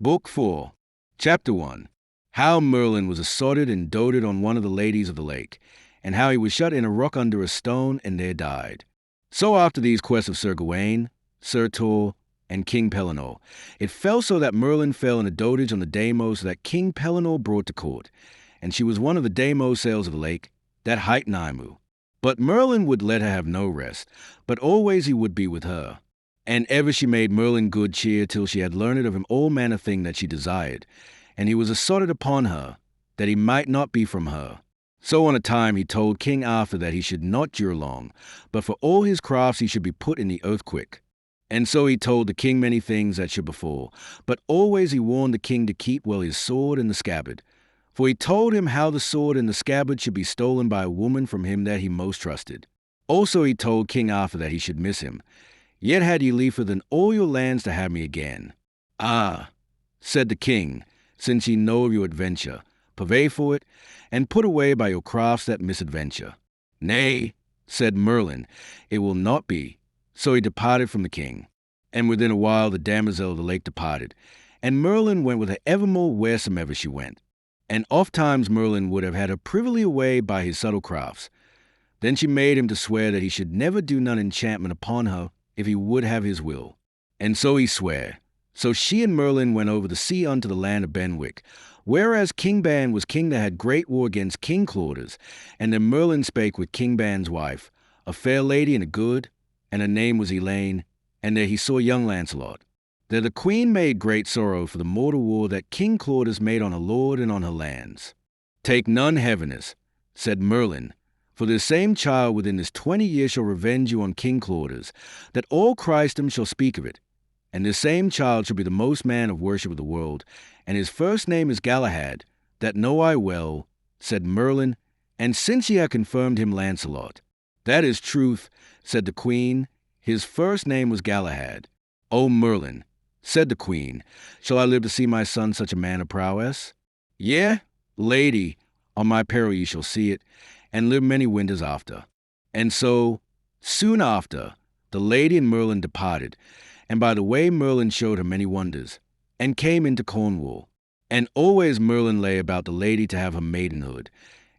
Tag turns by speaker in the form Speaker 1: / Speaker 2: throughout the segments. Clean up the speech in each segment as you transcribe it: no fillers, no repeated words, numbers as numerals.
Speaker 1: Book 4, Chapter 1. How Merlin was assaulted and doted on one of the ladies of the lake, and how he was shut in a rock under a stone and there died. So after these quests of Sir Gawain, Sir Tor, and King Pellinore, it fell so that Merlin fell in a dotage on the damos that King Pellinore brought to court, and she was one of the damosels of the lake, that hight Naimu. But Merlin would let her have no rest, but always he would be with her. And ever she made Merlin good cheer till she had learned of him all manner thing that she desired, and he was assotted upon her, that he might not be from her. So on a time he told King Arthur that he should not dure long, but for all his crafts he should be put in the earth quick. And so he told the king many things that should befall, but always he warned the king to keep well his sword in the scabbard. For he told him how the sword in the scabbard should be stolen by a woman from him that he most trusted. Also he told King Arthur that he should miss him. Yet had ye liefer than all your lands to have me again. Ah, said the king, since ye know of your adventure, purvey for it, and put away by your crafts that misadventure. Nay, said Merlin, it will not be. So he departed from the king. And within a while the damosel of the lake departed, and Merlin went with her evermore wheresoever she went. And oft times Merlin would have had her privily away by his subtle crafts. Then she made him to swear that he should never do none enchantment upon her if he would have his will. And so he sware. So she and Merlin went over the sea unto the land of Benwick, whereas King Ban was king that had great war against King Claudas, and then Merlin spake with King Ban's wife, a fair lady and a good, and her name was Elaine, and there he saw young Lancelot. There the queen made great sorrow for the mortal war that King Claudas made on her lord and on her lands. Take none heaviness, said Merlin, for this same child within this 20 years shall revenge you on King Claudas, that all Christendom shall speak of it. And this same child shall be the most man of worship of the world, and his first name is Galahad, that know I well, said Merlin, and since ye have confirmed him Lancelot. That is truth, said the queen, his first name was Galahad. O Merlin, said the queen, shall I live to see my son such a man of prowess? Yea, lady, on my peril ye shall see it, and live many winters after. And so, soon after, the lady and Merlin departed, and by the way Merlin showed her many wonders, and came into Cornwall. And always Merlin lay about the lady to have her maidenhood,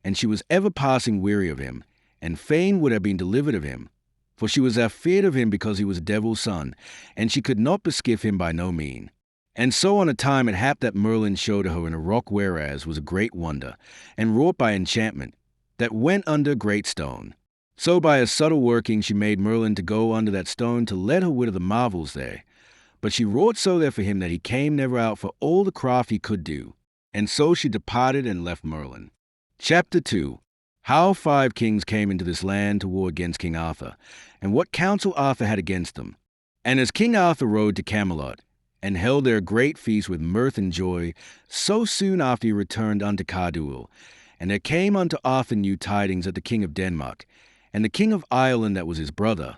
Speaker 1: and she was ever passing weary of him, and fain would have been delivered of him. For she was afeard of him because he was a devil's son, and she could not beskiff him by no mean. And so on a time it happed that Merlin showed her in a rock whereas was a great wonder, and wrought by enchantment, that went under great stone. So by a subtle working she made Merlin to go under that stone to let her wit of the marvels there. But she wrought so there for him that he came never out for all the craft he could do. And so she departed and left Merlin. Chapter 2. How 5 kings came into this land to war against King Arthur, and what counsel Arthur had against them. And as King Arthur rode to Camelot, and held there a great feast with mirth and joy, so soon after he returned unto Carduel. And there came unto Arthur new tidings that the king of Denmark, and the king of Ireland that was his brother,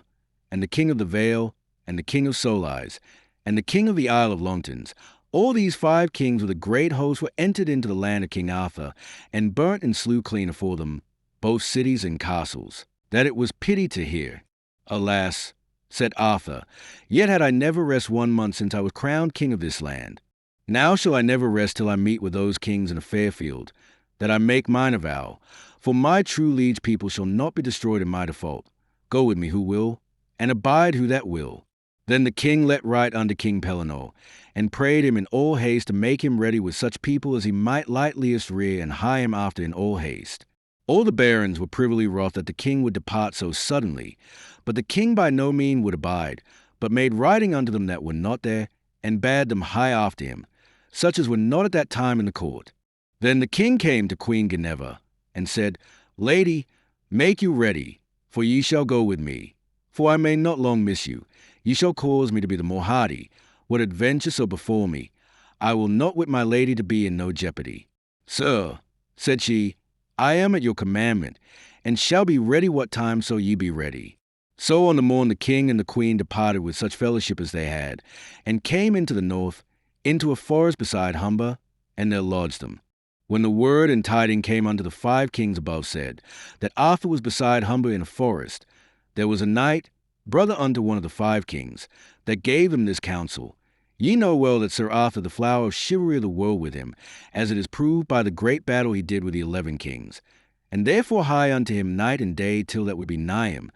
Speaker 1: and the king of the Vale, and the king of Solise, and the king of the Isle of Longtons, all these 5 kings with a great host were entered into the land of King Arthur, and burnt and slew clean afore them, both cities and castles, that it was pity to hear. Alas, said Arthur, yet had I never rest 1 month since I was crowned king of this land. Now shall I never rest till I meet with those kings in a fair field, that I make mine avow, for my true liege people shall not be destroyed in my default. Go with me who will, and abide who that will. Then the king let write unto King Pellinore, and prayed him in all haste to make him ready with such people as he might lightliest rear and hie him after in all haste. All the barons were privily wroth that the king would depart so suddenly, but the king by no mean would abide, but made writing unto them that were not there, and bade them hie after him, such as were not at that time in the court. Then the king came to Queen Guinevere, and said, Lady, make you ready, for ye shall go with me. For I may not long miss you. Ye shall cause me to be the more hardy. What adventure so befall me, I will not with my lady to be in no jeopardy. Sir, said she, I am at your commandment, and shall be ready what time so ye be ready. So on the morn the king and the queen departed with such fellowship as they had, and came into the north, into a forest beside Humber, and there lodged them. When the word and tiding came unto the 5 kings above said, that Arthur was beside Humber in a forest, there was a knight, brother unto one of the 5 kings, that gave them this counsel, Ye know well that Sir Arthur, the flower of chivalry of the world, with him, as it is proved by the great battle he did with the 11 kings. And therefore hie unto him night and day till that we be nigh him.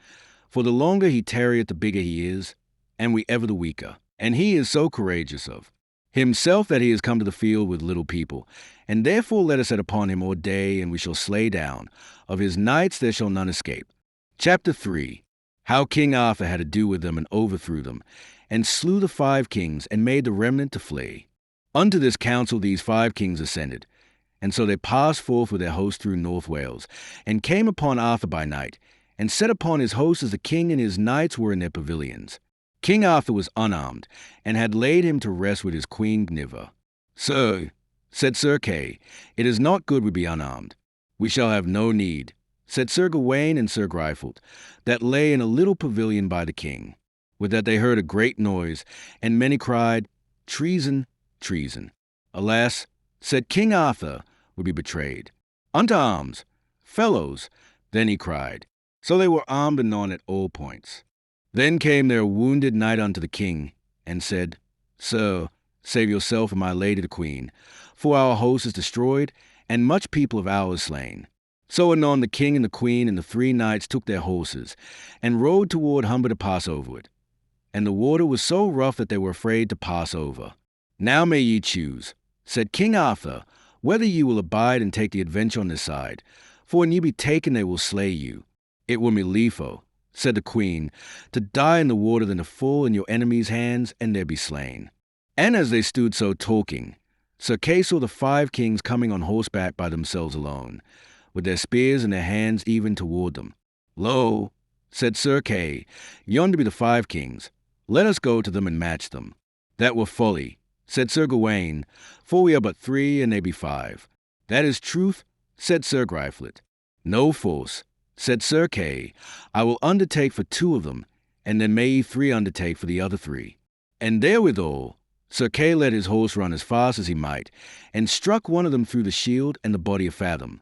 Speaker 1: For the longer he tarrieth, the bigger he is, and we ever the weaker. And he is so courageous of himself that he is come to the field with little people. And therefore let us set upon him all day, and we shall slay down. Of his knights there shall none escape. Chapter 3. How King Arthur had to do with them and overthrew them, and slew the 5 kings, and made the remnant to flee. Unto this council these 5 kings ascended. And so they passed forth with their host through North Wales, and came upon Arthur by night, and set upon his host as the king and his knights were in their pavilions. King Arthur was unarmed, and had laid him to rest with his queen Guinevere. Sir, said Sir Kay, it is not good we be unarmed. We shall have no need, said Sir Gawain and Sir Griflet, that lay in a little pavilion by the king. With that they heard a great noise, and many cried, Treason, treason. Alas, said King Arthur, would be betrayed. Unto arms, fellows, then he cried. So they were armed anon at all points. Then came their wounded knight unto the king, and said, Sir, save yourself and my lady the queen, for our host is destroyed, and much people of ours slain. So anon the king and the queen and the 3 knights took their horses, and rode toward Humber to pass over it. And the water was so rough that they were afraid to pass over. Now may ye choose, said King Arthur, whether ye will abide and take the adventure on this side, for when ye be taken they will slay you. It were me liefo, said the queen, to die in the water than to fall in your enemies' hands, and there be slain. And as they stood so talking, Sir Kay saw the 5 kings coming on horseback by themselves alone, with their spears in their hands even toward them. Lo, said Sir Kay, yonder be the 5 kings. Let us go to them and match them. That were folly, said Sir Gawain, for we are but 3 and they be 5. That is truth, said Sir Griflet. No force, said Sir Kay, I will undertake for 2 of them, and then may ye 3 undertake for the other 3. And therewithal, Sir Kay let his horse run as fast as he might, and struck one of them through the shield and the body of Fathom,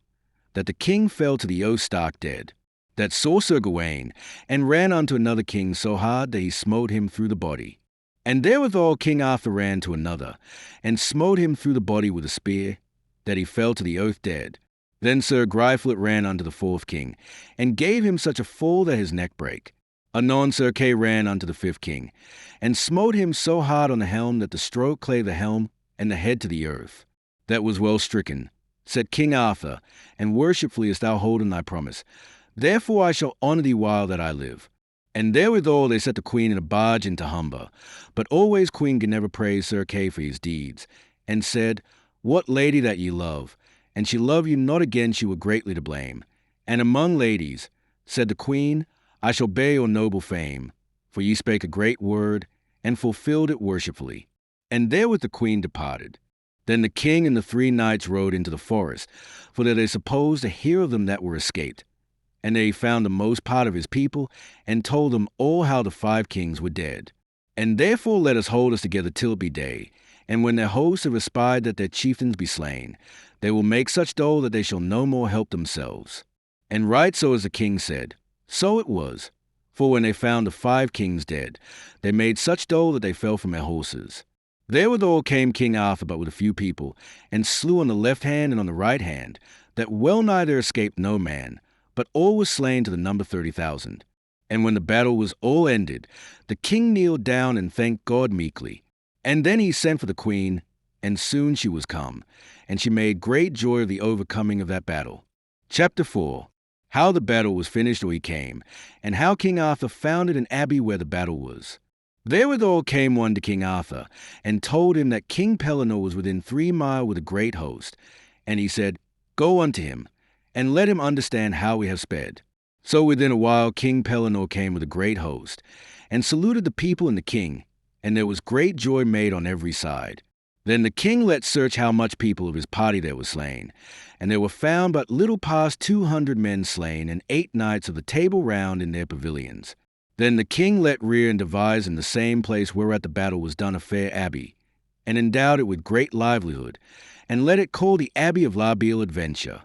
Speaker 1: that the king fell to the earth stark dead. That saw Sir Gawain, and ran unto another king so hard that he smote him through the body. And therewithal King Arthur ran to another, and smote him through the body with a spear, that he fell to the earth dead. Then Sir Griflet ran unto the 4th king, and gave him such a fall that his neck brake. Anon Sir Kay ran unto the 5th king, and smote him so hard on the helm that the stroke clave the helm and the head to the earth. That was well stricken, said King Arthur, and worshipfully hast thou holden thy promise. Therefore I shall honour thee while that I live. And therewithal they set the queen in a barge into Humber. But always Queen Guinevere praised Sir Kay for his deeds, and said, What lady that ye love? And she love you not again, she were greatly to blame. And among ladies, said the queen, I shall bear your noble fame, for ye spake a great word, and fulfilled it worshipfully. And therewith the queen departed. Then the king and the 3 knights rode into the forest, for that they supposed to hear of them that were escaped. And they found the most part of his people, and told them all how the 5 kings were dead. And therefore let us hold us together till it be day, and when their hosts have espied that their chieftains be slain, they will make such dole that they shall no more help themselves. And right so as the king said, so it was. For when they found the 5 kings dead, they made such dole that they fell from their horses. Therewithal came King Arthur but with a few people, and slew on the left hand and on the right hand, that well nigh there escaped no man, but all was slain to the number 30,000. And when the battle was all ended, the king kneeled down and thanked God meekly. And then he sent for the queen, and soon she was come, and she made great joy of the overcoming of that battle. Chapter 4. How the battle was finished or he came, and how King Arthur founded an abbey where the battle was. Therewithal came one to King Arthur, and told him that King Pellinore was within 3 miles with a great host. And he said, Go unto him, and let him understand how we have sped. So within a while King Pellinore came with a great host, and saluted the people and the king, and there was great joy made on every side. Then the king let search how much people of his party there were slain, and there were found but little past 200 men slain, and 8 knights of the Table Round in their pavilions. Then the king let rear and devise in the same place whereat the battle was done a fair abbey, and endowed it with great livelihood, and let it call the Abbey of La Belle Adventure.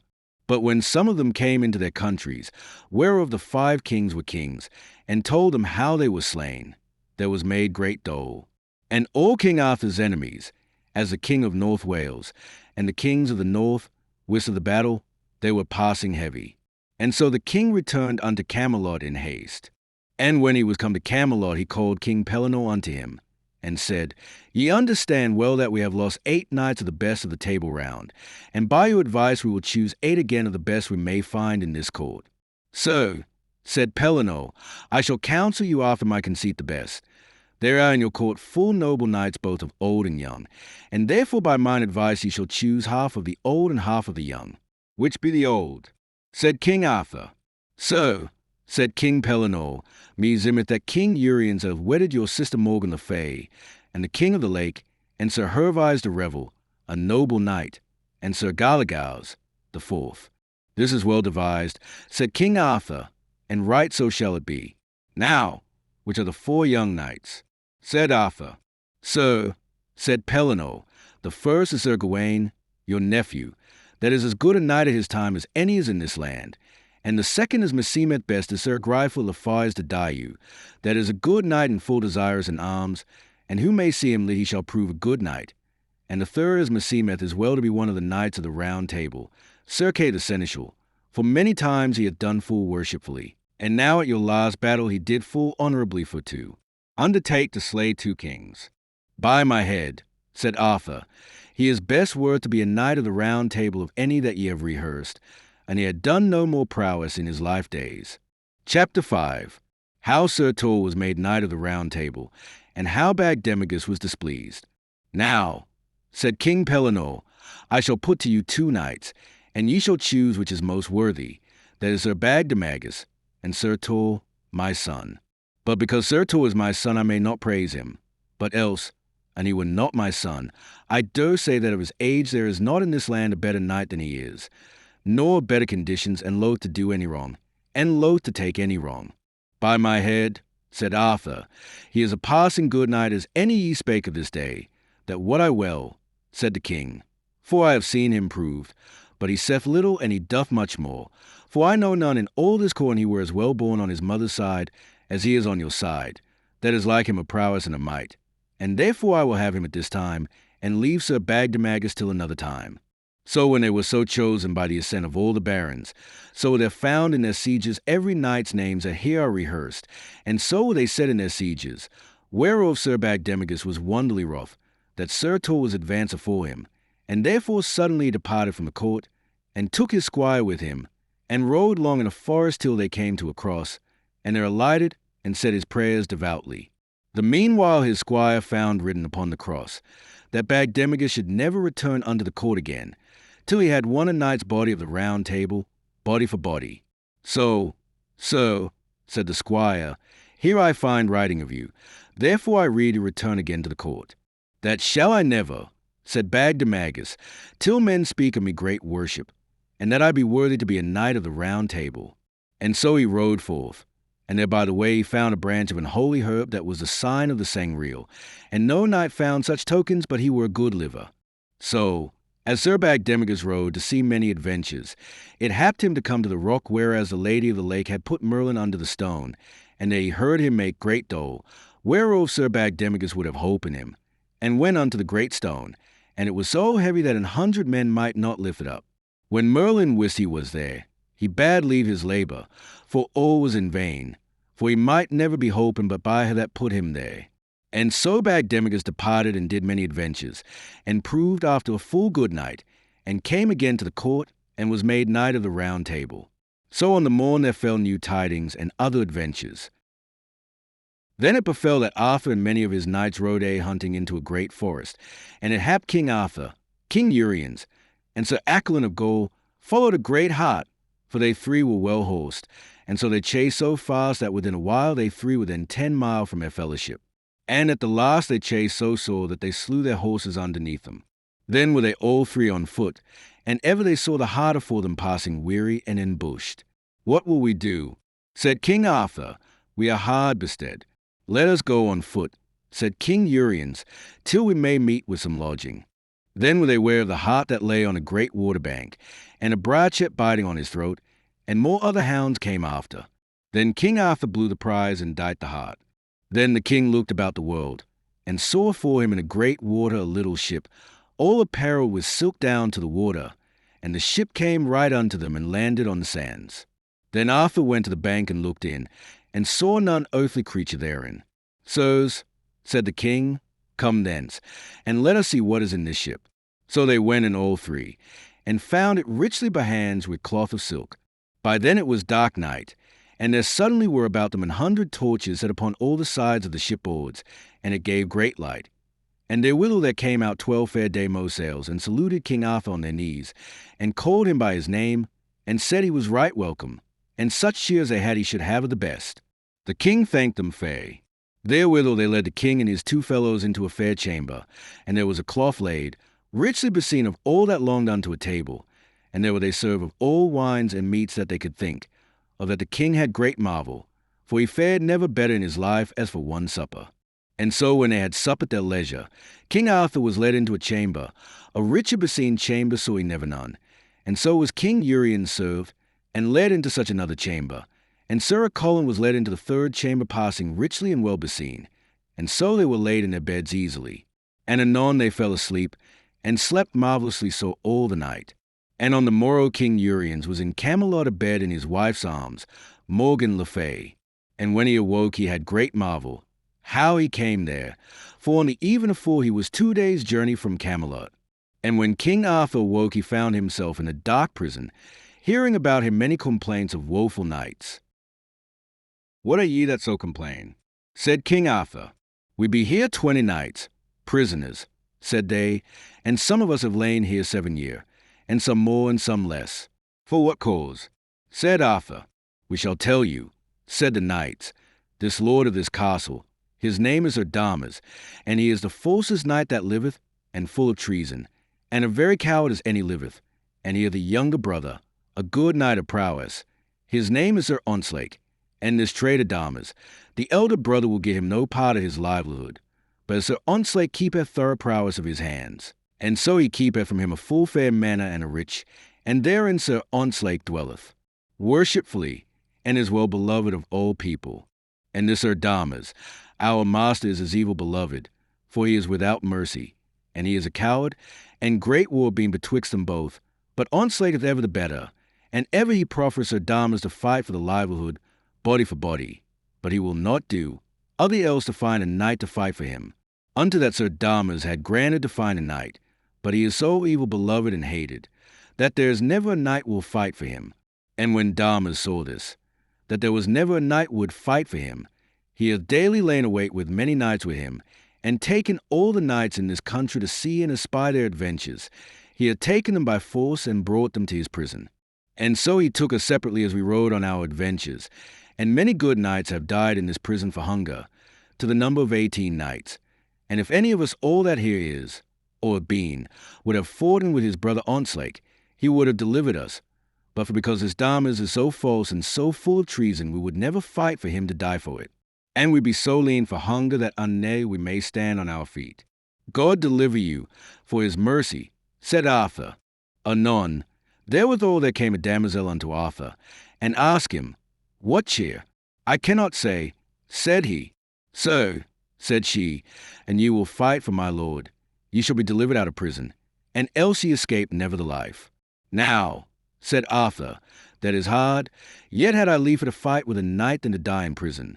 Speaker 1: But when some of them came into their countries, whereof the 5 kings were kings, and told them how they were slain, there was made great dole. And all King Arthur's enemies, as the king of North Wales, and the kings of the north, wist of the battle, they were passing heavy. And so the king returned unto Camelot in haste. And when he was come to Camelot, he called King Pellinore unto him, and said, Ye understand well that we have lost 8 knights of the best of the Table Round, and by your advice we will choose 8 again of the best we may find in this court. So, said Pellinore, I shall counsel you after my conceit the best. There are in your court full noble knights both of old and young, and therefore by mine advice ye shall choose half of the old and half of the young. Which be the old? Said King Arthur. So, said King Pellinore, meseemeth that King Uriens hath wedded your sister Morgan le Fay, and the King of the Lake, and Sir Hervise de Revel, a noble knight, and Sir Galahad the fourth. This is well devised, said King Arthur, and right so shall it be. Now, which are the 4 young knights? Said Arthur. Sir, said Pellinore, the first is Sir Gawain, your nephew, that is as good a knight at his time as any is in this land. And the second is meseemeth best is Sir Gryfel le Fise de Dieu, that is a good knight and full desirous in arms, and who may see him lit he shall prove a good knight. And the third is meseemeth is well to be one of the knights of the Round Table, Sir Kay the Seneschal, for many times he hath done full worshipfully. And now at your last battle he did full honourably for 2. Undertake to slay 2 kings. By my head, said Arthur, he is best worth to be a knight of the Round Table of any that ye have rehearsed, and he had done no more prowess in his life days. Chapter 5. How Sir Tor was made knight of the Round Table, and how Bagdemagus was displeased. Now, said King Pellinore, I shall put to you 2 knights, and ye shall choose which is most worthy, that is Sir Bagdemagus, and Sir Tor, my son. But because Sir Tor is my son, I may not praise him. But else, and he were not my son, I dare say that of his age there is not in this land a better knight than he is, nor better conditions, and loath to do any wrong, and loath to take any wrong. By my head, said Arthur, he is a passing good knight as any ye spake of this day, that what I well, said the king, for I have seen him proved, but he saith little and he doth much more, for I know none in all this court he were as well born on his mother's side as he is on your side, that is like him of prowess and of might, and therefore I will have him at this time, and leave Sir Bagdemagus till another time. So when they were so chosen by the assent of all the barons, so were there found in their sieges every knight's names that here are rehearsed, and so were they said in their sieges, whereof Sir Bagdemagus was wonderly wroth, that Sir Tor was advanced afore him, and therefore suddenly departed from the court, and took his squire with him, and rode long in a forest till they came to a cross, and there alighted, and said his prayers devoutly. The meanwhile his squire found written upon the cross, that Bagdemagus should never return unto the court again, till he had won a knight's body of the Round Table, body for body. So, sir, said the squire, here I find writing of you, therefore I read you return again to the court. That shall I never, said Bagdemagus, till men speak of me great worship, and that I be worthy to be a knight of the Round Table. And so he rode forth, and there by the way he found a branch of an holy herb that was the sign of the Sangreal, and no knight found such tokens but he were a good liver. So, as Sir Bagdemagus rode to see many adventures, it happed him to come to the rock whereas the Lady of the Lake had put Merlin under the stone, and they heard him make great dole, whereof Sir Bagdemagus would have hope in him, and went unto the great stone, and it was so heavy that 100 men might not lift it up. When Merlin wist he was there, he bade leave his labour, for all was in vain, for he might never be holpen but by her that put him there. And so Bagdemagus departed and did many adventures, and proved after a full good knight, and came again to the court, and was made knight of the Round Table. So on the morn there fell new tidings and other adventures. Then it befell that Arthur and many of his knights rode hunting into a great forest, and it happed King Arthur, King Uriens, and Sir Accolon of Gaul followed a great hart, for they 3 were well horsed, and so they chased so fast that within a while they 3 were within 10 mile from their fellowship. And at the last they chased so sore that they slew their horses underneath them. Then were they all 3 on foot, and ever they saw the hart afore them passing weary and embushed. What will we do? Said King Arthur, we are hard bestead. Let us go on foot, said King Uriens, till we may meet with some lodging. Then were they ware of the hart that lay on a great water bank, and a brachet biting on his throat, and more other hounds came after. Then King Arthur blew the prize and dight the hart. Then the king looked about the world, and saw for him in a great water a little ship, all apparelled with silk down to the water, and the ship came right unto them and landed on the sands. Then Arthur went to the bank and looked in, and saw none earthly creature therein. Sirs, said the king, come thence, and let us see what is in this ship. So they went in all three, and found it richly behands with cloth of silk. By then it was dark night, and there suddenly were about them 100 torches set upon all the sides of the shipboards, and it gave great light. And therewithal there came out 12 fair damosels, and saluted King Arthur on their knees, and called him by his name, and said he was right welcome, and such cheer as they had he should have of the best. The king thanked them fair. Therewithal they led the king and his 2 fellows into a fair chamber, and there was a cloth laid, richly beseen of all that longed unto a table, and there were they served of all wines and meats that they could think, of that the king had great marvel, for he fared never better in his life as for one supper. And so when they had supped at their leisure, King Arthur was led into a chamber, a richer beseen chamber saw he never none, and so was King Urien served, and led into such another chamber, and Sir Colin was led into the 3rd chamber passing richly and well beseen, and so they were laid in their beds easily. And anon they fell asleep, and slept marvellously so all the night. And on the morrow King Uriens was in Camelot abed in his wife's arms, Morgan le Fay. And when he awoke he had great marvel, how he came there, for on the even afore he was 2 days' journey from Camelot. And when King Arthur awoke he found himself in a dark prison, hearing about him many complaints of woeful knights. What are ye that so complain? Said King Arthur. We be here 20 knights, prisoners, said they, and some of us have lain here 7 year, and some more and some less. For what cause? Said Arthur. We shall tell you, said the knights. This lord of this castle, his name is Sir Thomas, and he is the falsest knight that liveth, and full of treason, and a very coward as any liveth, and he is the younger brother, a good knight of prowess. His name is Sir Ontzlake, and this traitor Thomas, the elder brother will give him no part of his livelihood, but Sir Ontzlake keepeth thorough prowess of his hands, and so he keepeth from him a full fair manor and a rich, and therein Sir Ontzlake dwelleth, worshipfully, and is well beloved of all people. And this Sir Thomas, our master, is his evil beloved, for he is without mercy, and he is a coward, and great war being betwixt them both. But Ontzlake is ever the better, and ever he proffers Sir Thomas to fight for the livelihood, body for body. But he will not do, other else to find a knight to fight for him. Unto that Sir Thomas had granted to find a knight, but he is so evil beloved and hated, that there is never a knight will fight for him. And when Thomas saw this, that there was never a knight would fight for him, he hath daily lain await with many knights with him, and taken all the knights in this country to see and espy their adventures. He hath taken them by force and brought them to his prison. And so he took us separately as we rode on our adventures, and many good knights have died in this prison for hunger, to the number of 18 knights. And if any of us all that here is, or have been, would have fought in with his brother Ontzlake, he would have delivered us. But for because this Thomas is so false and so full of treason, we would never fight for him to die for it. And we be so lean for hunger that unnay we may stand on our feet. God deliver you, for his mercy, said Arthur. Anon, therewithal there came a damosel unto Arthur, and asked him, What cheer? I cannot say, said he. Sir, said she, and you will fight for my lord. Ye shall be delivered out of prison, and else ye escape never the life. Now, said Arthur, that is hard, yet had I liefer to fight with a knight than to die in prison.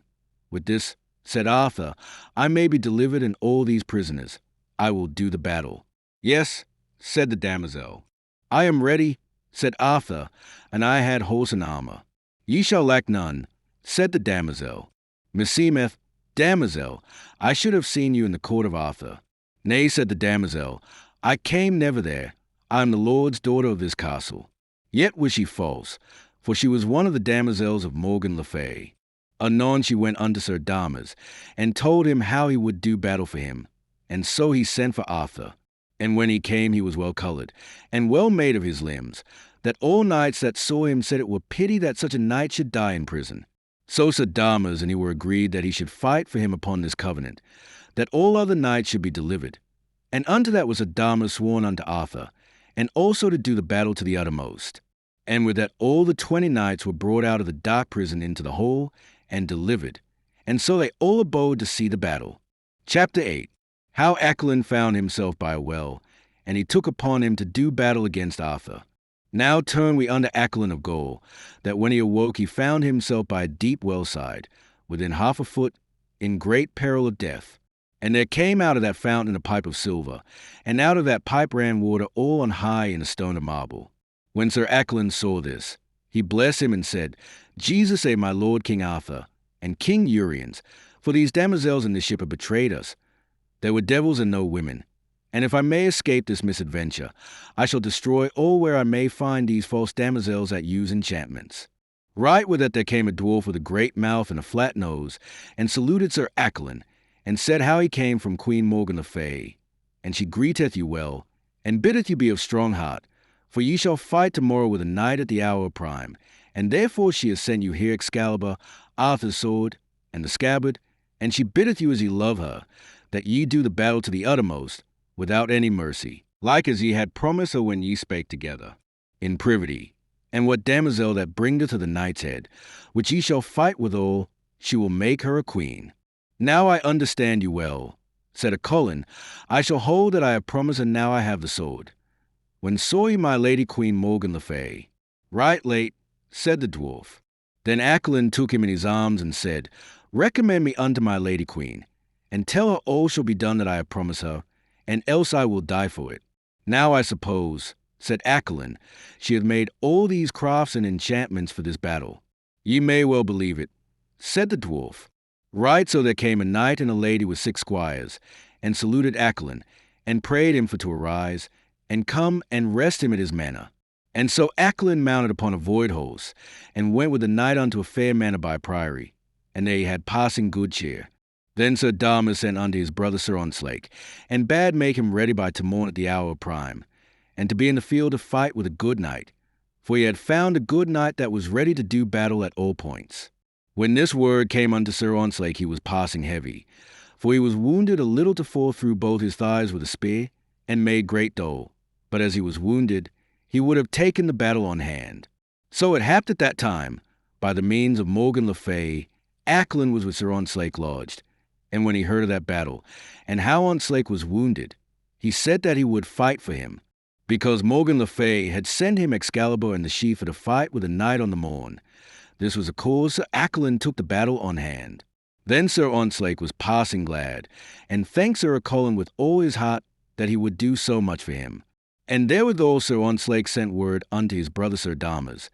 Speaker 1: With this, said Arthur, I may be delivered and all these prisoners. I will do the battle. Yes, said the damosel. I am ready, said Arthur, and I had horse and armor. Ye shall lack none, said the damosel. Meseemeth, damosel, I should have seen you in the court of Arthur. Nay, said the damosel, I came never there. I am the lord's daughter of this castle. Yet was she false, for she was one of the damosels of Morgan le Fay. Anon she went unto Sir Thomas, and told him how he would do battle for him. And so he sent for Arthur. And when he came he was well coloured, and well made of his limbs, that all knights that saw him said it were pity that such a knight should die in prison. So Sir Thomas and he were agreed that he should fight for him upon this covenant, that all other knights should be delivered. And unto that was Sir Thomas sworn unto Arthur, and also to do the battle to the uttermost. And with that all the 20 knights were brought out of the dark prison into the hall, and delivered. And so they all abode to see the battle. Chapter 8. How Accolin found himself by a well, and he took upon him to do battle against Arthur. Now turn we unto Accolin of Gaul, that when he awoke he found himself by a deep well side, within half a foot, in great peril of death. And there came out of that fountain a pipe of silver, and out of that pipe ran water all on high in a stone of marble. When Sir Accolin saw this, he blessed him and said, Jesus save my lord King Arthur, and King Uriens, for these damosels in this ship have betrayed us. There were devils and no women. And if I may escape this misadventure, I shall destroy all where I may find these false damosels that use enchantments. Right with that there came a dwarf with a great mouth and a flat nose, and saluted Sir Accolin, and said how he came from Queen Morgan le Fay. And she greeteth you well, and biddeth you be of strong heart, for ye shall fight tomorrow with a knight at the hour of prime, and therefore she has sent you here Excalibur, Arthur's sword, and the scabbard, and she biddeth you as ye love her, that ye do the battle to the uttermost, without any mercy, like as ye had promised her when ye spake together, in privity. And what damosel that bringeth to the knight's head, which ye shall fight withal, she will make her a queen. Now I understand you well, said Accolin. I shall hold that I have promised, and now I have the sword. When saw ye my lady Queen Morgan le Fay? Right late, said the dwarf. Then Accolin took him in his arms and said, Recommend me unto my lady queen, and tell her all shall be done that I have promised her, and else I will die for it. Now I suppose, said Accolin, she hath made all these crafts and enchantments for this battle. Ye may well believe it, said the dwarf. Right so there came a knight and a lady with 6 squires, and saluted Accolin, and prayed him for to arise, and come and rest him at his manor. And so Accolin mounted upon a void horse, and went with the knight unto a fair manor by a priory, and they had passing good cheer. Then Sir Thomas sent unto his brother Sir Ontzlake, and bade make him ready by tomorrow at the hour of prime, and to be in the field to fight with a good knight, for he had found a good knight that was ready to do battle at all points. When this word came unto Sir Ontzlake, he was passing heavy, for he was wounded a little to fall through both his thighs with a spear, and made great dole. But as he was wounded, he would have taken the battle on hand. So it happed at that time, by the means of Morgan le Fay, Accolin was with Sir Ontzlake lodged. And when he heard of that battle, and how Ontzlake was wounded, he said that he would fight for him, because Morgan le Fay had sent him Excalibur and the sheath for to fight with a knight on the morn. This was the cause Sir Accolin took the battle on hand. Then Sir Ontzlake was passing glad, and thanked Sir Accolin with all his heart that he would do so much for him. And therewithal Sir Ontzlake sent word unto his brother Sir Thomas,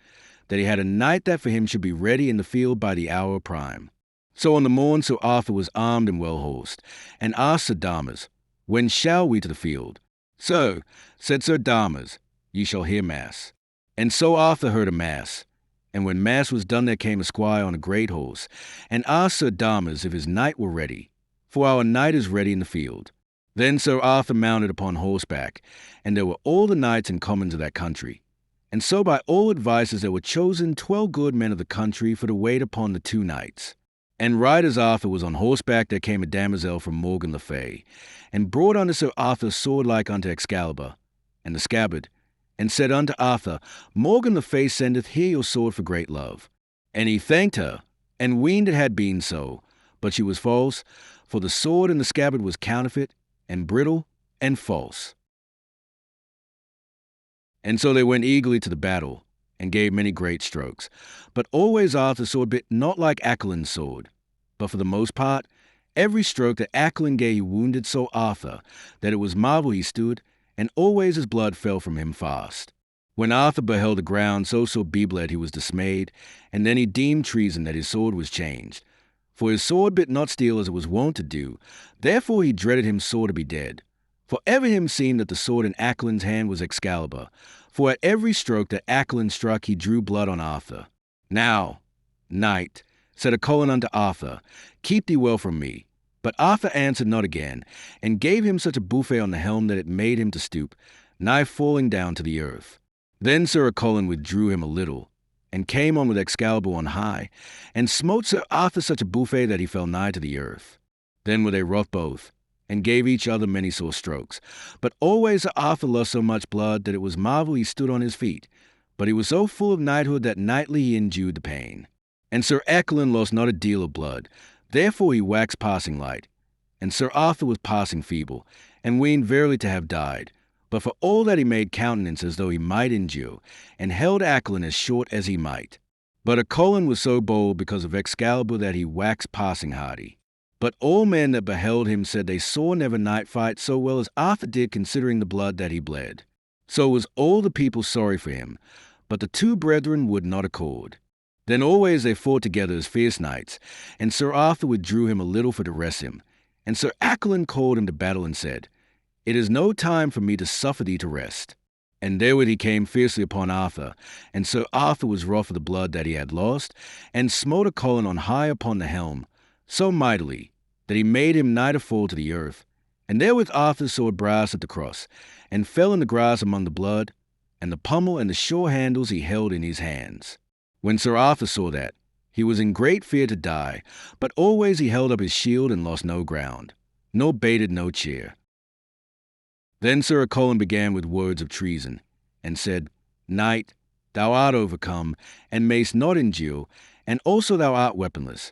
Speaker 1: that he had a knight that for him should be ready in the field by the hour of prime. So on the morn Sir Arthur was armed and well horsed, and asked Sir Damas, When shall we to the field? So, said Sir Damas, ye shall hear mass. And so Arthur heard a mass. And when mass was done, there came a squire on a great horse, and asked Sir Damas if his knight were ready, for our knight is ready in the field. Then Sir Arthur mounted upon horseback, and there were all the knights and commons of that country. And so by all advices there were chosen 12 good men of the country for to wait upon the 2 knights. And right as Arthur was on horseback, there came a damosel from Morgan le Fay, and brought unto Sir Arthur sword like unto Excalibur, and the scabbard, and said unto Arthur, Morgan le Fay sendeth here your sword for great love. And he thanked her, and weened it had been so, but she was false, for the sword and the scabbard was counterfeit, and brittle, and false. And so they went eagerly to the battle, and gave many great strokes. But always Arthur's sword bit not like Accolin's sword, but for the most part, every stroke that Accolin gave he wounded so Arthur, that it was marvel he stood, and always his blood fell from him fast. When Arthur beheld the ground so bebled he was dismayed, and then he deemed treason that his sword was changed. For his sword bit not steel as it was wont to do, therefore he dreaded him sore to be dead. For ever him seemed that the sword in Accolin's hand was Excalibur, for at every stroke that Accolin struck he drew blood on Arthur. Now, knight, said Accolin unto Arthur, keep thee well from me. But Arthur answered not again, and gave him such a buffet on the helm that it made him to stoop, nigh falling down to the earth. Then Sir Accolin withdrew him a little, and came on with Excalibur on high, and smote Sir Arthur such a buffet that he fell nigh to the earth. Then were they wroth both, and gave each other many sore strokes. But always Sir Arthur lost so much blood that it was marvel he stood on his feet. But he was so full of knighthood that nightly he endured the pain. And Sir Accolin lost not a deal of blood, therefore he waxed passing light. And Sir Arthur was passing feeble, and weened verily to have died. But for all that he made countenance as though he might endure, and held Accolin as short as he might. But Accolin was so bold because of Excalibur that he waxed passing hardy. But all men that beheld him said they saw never knight fight so well as Arthur did, considering the blood that he bled. So was all the people sorry for him, but the two brethren would not accord. Then always they fought together as fierce knights, and Sir Arthur withdrew him a little for to rest him. And Sir Accolin called him to battle and said, "It is no time for me to suffer thee to rest." And therewith he came fiercely upon Arthur, and Sir Arthur was wroth for the blood that he had lost, and smote Accolin on high upon the helm, so mightily, that he made him nigh to fall to the earth. And therewith Arthur's sword brast at the cross, and fell in the grass among the blood, and the pommel and the sure handles he held in his hands. When Sir Arthur saw that, he was in great fear to die, but always he held up his shield and lost no ground, nor bated no cheer. Then Sir Accolin began with words of treason, and said, "Knight, thou art overcome, and mayst not endure, and also thou art weaponless,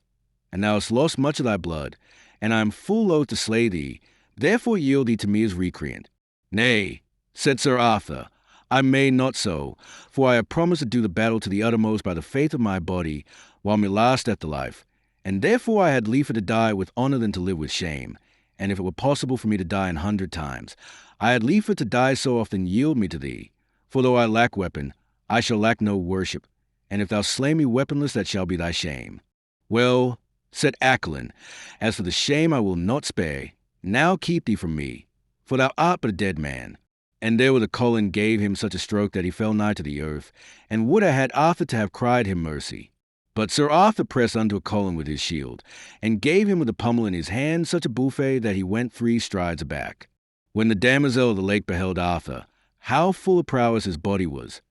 Speaker 1: and thou hast lost much of thy blood, and I am full loath to slay thee, therefore yield thee to me as recreant." "Nay," said Sir Arthur, "I may not so, for I have promised to do the battle to the uttermost by the faith of my body, while me lasteth the life, and therefore I had liefer to die with honour than to live with shame, and if it were possible for me to die 100 times, I had liefer to die so often yield me to thee, for though I lack weapon, I shall lack no worship, and if thou slay me weaponless, that shall be thy shame." "Well," said Accolin, "as for the shame I will not spare, now keep thee from me, for thou art but a dead man." And therewith Accolin gave him such a stroke that he fell nigh to the earth, and would have had Arthur to have cried him mercy. But Sir Arthur pressed unto Accolin with his shield, and gave him with the pommel in his hand such a buffet that he went 3 strides aback. When the damosel of the lake beheld Arthur, how full of prowess his body was,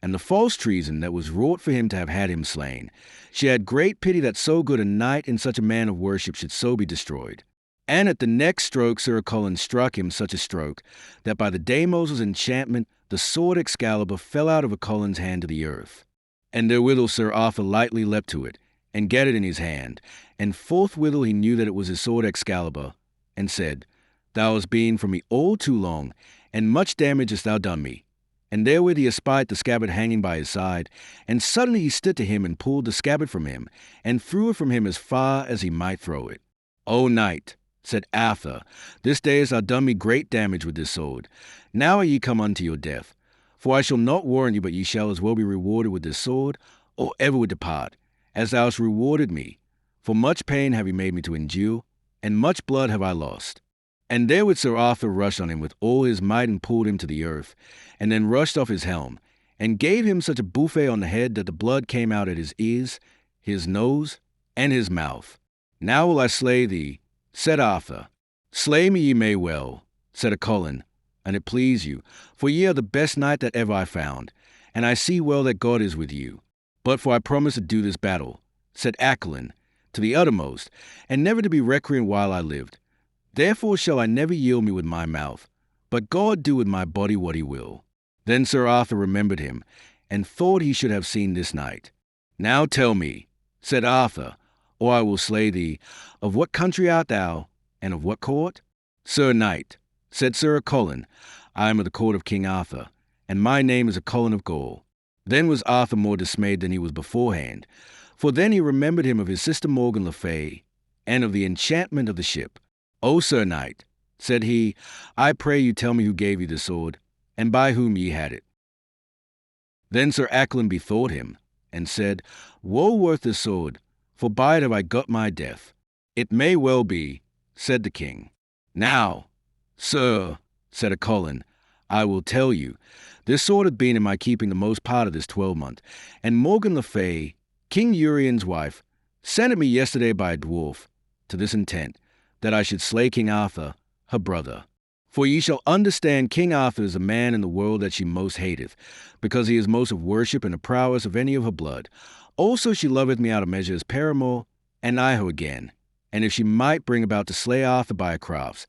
Speaker 1: and the false treason that was wrought for him to have had him slain, she had great pity that so good a knight and such a man of worship should so be destroyed. And at the next stroke Sir Accolin struck him such a stroke, that by the damosel's enchantment the sword Excalibur fell out of Accolin's hand to the earth. And therewithal Sir Arthur lightly leapt to it, and gat it in his hand, and forthwithal he knew that it was his sword Excalibur, and said, "Thou hast been from me all too long, and much damage hast thou done me." And therewith he espied the scabbard hanging by his side, and suddenly he stood to him and pulled the scabbard from him, and threw it from him as far as he might throw it. "O knight," said Arthur, "this day hast thou done me great damage with this sword. Now are ye come unto your death. For I shall not warn you, but ye shall as well be rewarded with this sword, or ever would depart, as thou hast rewarded me. For much pain have ye made me to endure, and much blood have I lost." And therewith Sir Arthur rushed on him with all his might, and pulled him to the earth, and then rushed off his helm, and gave him such a buffet on the head that the blood came out at his ears, his nose, and his mouth. "Now will I slay thee," said Arthur. "Slay me ye may well," said Accolin, "an it please you, for ye are the best knight that ever I found, and I see well that God is with you. But for I promise to do this battle," said Accolin, "to the uttermost, and never to be recreant while I lived. Therefore shall I never yield me with my mouth, but God do with my body what he will." Then Sir Arthur remembered him, and thought he should have seen this knight. "Now tell me," said Arthur, "or I will slay thee, of what country art thou, and of what court?" "Sir Knight," said Sir Accolin, "I am of the court of King Arthur, and my name is Accolin of Gaul." Then was Arthur more dismayed than he was beforehand, for then he remembered him of his sister Morgan le Fay, and of the enchantment of the ship. "O Sir Knight," said he, "I pray you tell me who gave you this sword, and by whom ye had it." Then Sir Accolin bethought him, and said, "Woe worth this sword, for by it have I got my death." "It may well be," said the king. "Now, sir," said Accolin, "I will tell you. This sword hath been in my keeping the most part of this 12-month, and Morgan le Fay, King Urien's wife, sent it me yesterday by a dwarf, to this intent, that I should slay King Arthur, her brother. For ye shall understand King Arthur is a man in the world that she most hateth, because he is most of worship and the prowess of any of her blood. Also she loveth me out of measure as paramour, and I her again. And if she might bring about to slay Arthur by her crafts,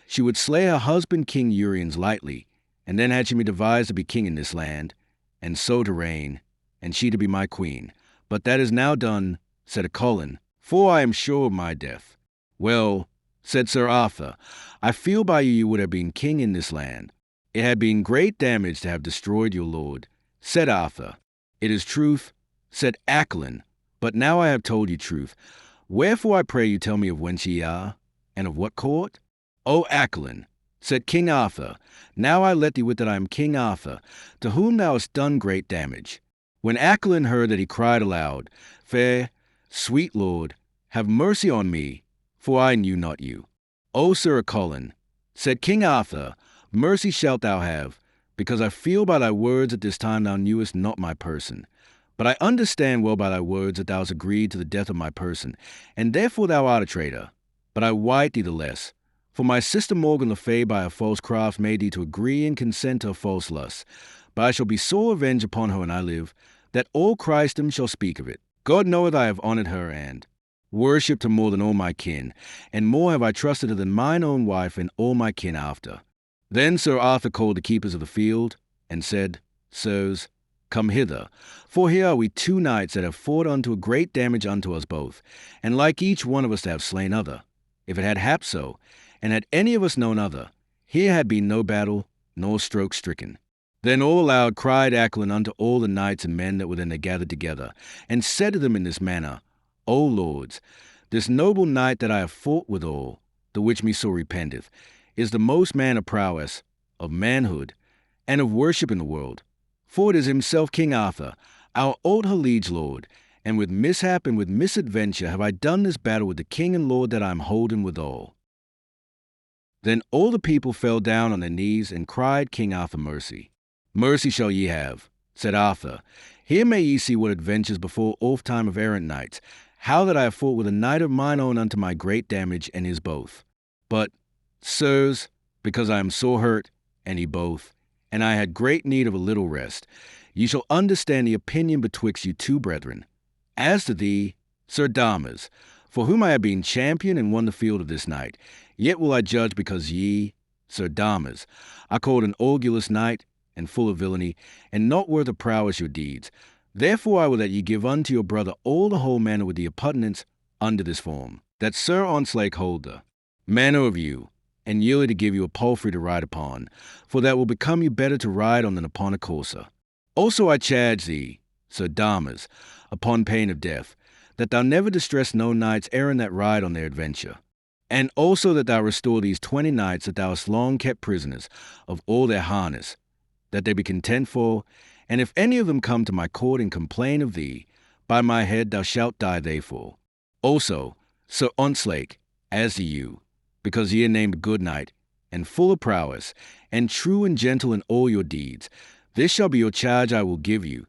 Speaker 1: she would slay her husband King Uriens lightly, and then had she me devised to be king in this land, and so to reign, and she to be my queen. But that is now done," said Accolin, "for I am sure of my death." "Well," said Sir Arthur, I feel by you would have been king in this land. It had been great damage to have destroyed your lord, said Arthur. It is truth, said Accolin, but now I have told you truth. Wherefore I pray you tell me of whence ye are, and of what court? O Accolin, said King Arthur, now I let thee wit that I am King Arthur, to whom thou hast done great damage. When Accolin heard that, he cried aloud, Fair, sweet lord, have mercy on me, for I knew not you. O Sir Accolin, said King Arthur, mercy shalt thou have, because I feel by thy words at this time thou knewest not my person. But I understand well by thy words that thou hast agreed to the death of my person, and therefore thou art a traitor. But I wite thee the less. For my sister Morgan le Fay by a false craft made thee to agree and consent to a false lust. But I shall be sore avenged upon her when I live, that all Christendom shall speak of it. God knoweth I have honoured her and worshipped her more than all my kin, and more have I trusted her than mine own wife and all my kin after. Then Sir Arthur called the keepers of the field, and said, Sirs, come hither, for here are we 2 knights that have fought unto a great damage unto us both, and like each one of us to have slain other. If it had hap so, and had any of us known other, here had been no battle, nor stroke stricken. Then all aloud cried Accolin unto all the knights and men that were then gathered together, and said to them in this manner, O lords, this noble knight that I have fought withal, the which me so repenteth, is the most man of prowess, of manhood, and of worship in the world. For it is himself King Arthur, our old liege lord, and with mishap and with misadventure have I done this battle with the king and lord that I am holden withal. Then all the people fell down on their knees and cried King Arthur mercy. Mercy shall ye have, said Arthur. Here may ye see what adventures befall oft-time of errant knights, how that I have fought with a knight of mine own unto my great damage and his both. But, sirs, because I am sore hurt, and he both, and I had great need of a little rest, ye shall understand the opinion betwixt you 2 brethren. As to thee, Sir Thomas, for whom I have been champion and won the field of this night, yet will I judge because ye, Sir Thomas, are called an orgulous knight, and full of villainy, and not worth of prowess your deeds. Therefore I will that ye give unto your brother all the whole manner with the appurtenance under this form, that Sir Ontzlake holder, manner of you, and yearly to give you a palfrey to ride upon, for that will become you better to ride on than upon a courser. Also I charge thee, Sir Thomas, upon pain of death, that thou never distress no knights errant that ride on their adventure, and also that thou restore these 20 knights that thou hast long kept prisoners of all their harness, that they be content for, and if any of them come to my court and complain of thee, by my head thou shalt die therefore. Also, Sir Ontzlake, as to you, because ye are named a good knight, and full of prowess, and true and gentle in all your deeds, this shall be your charge I will give you,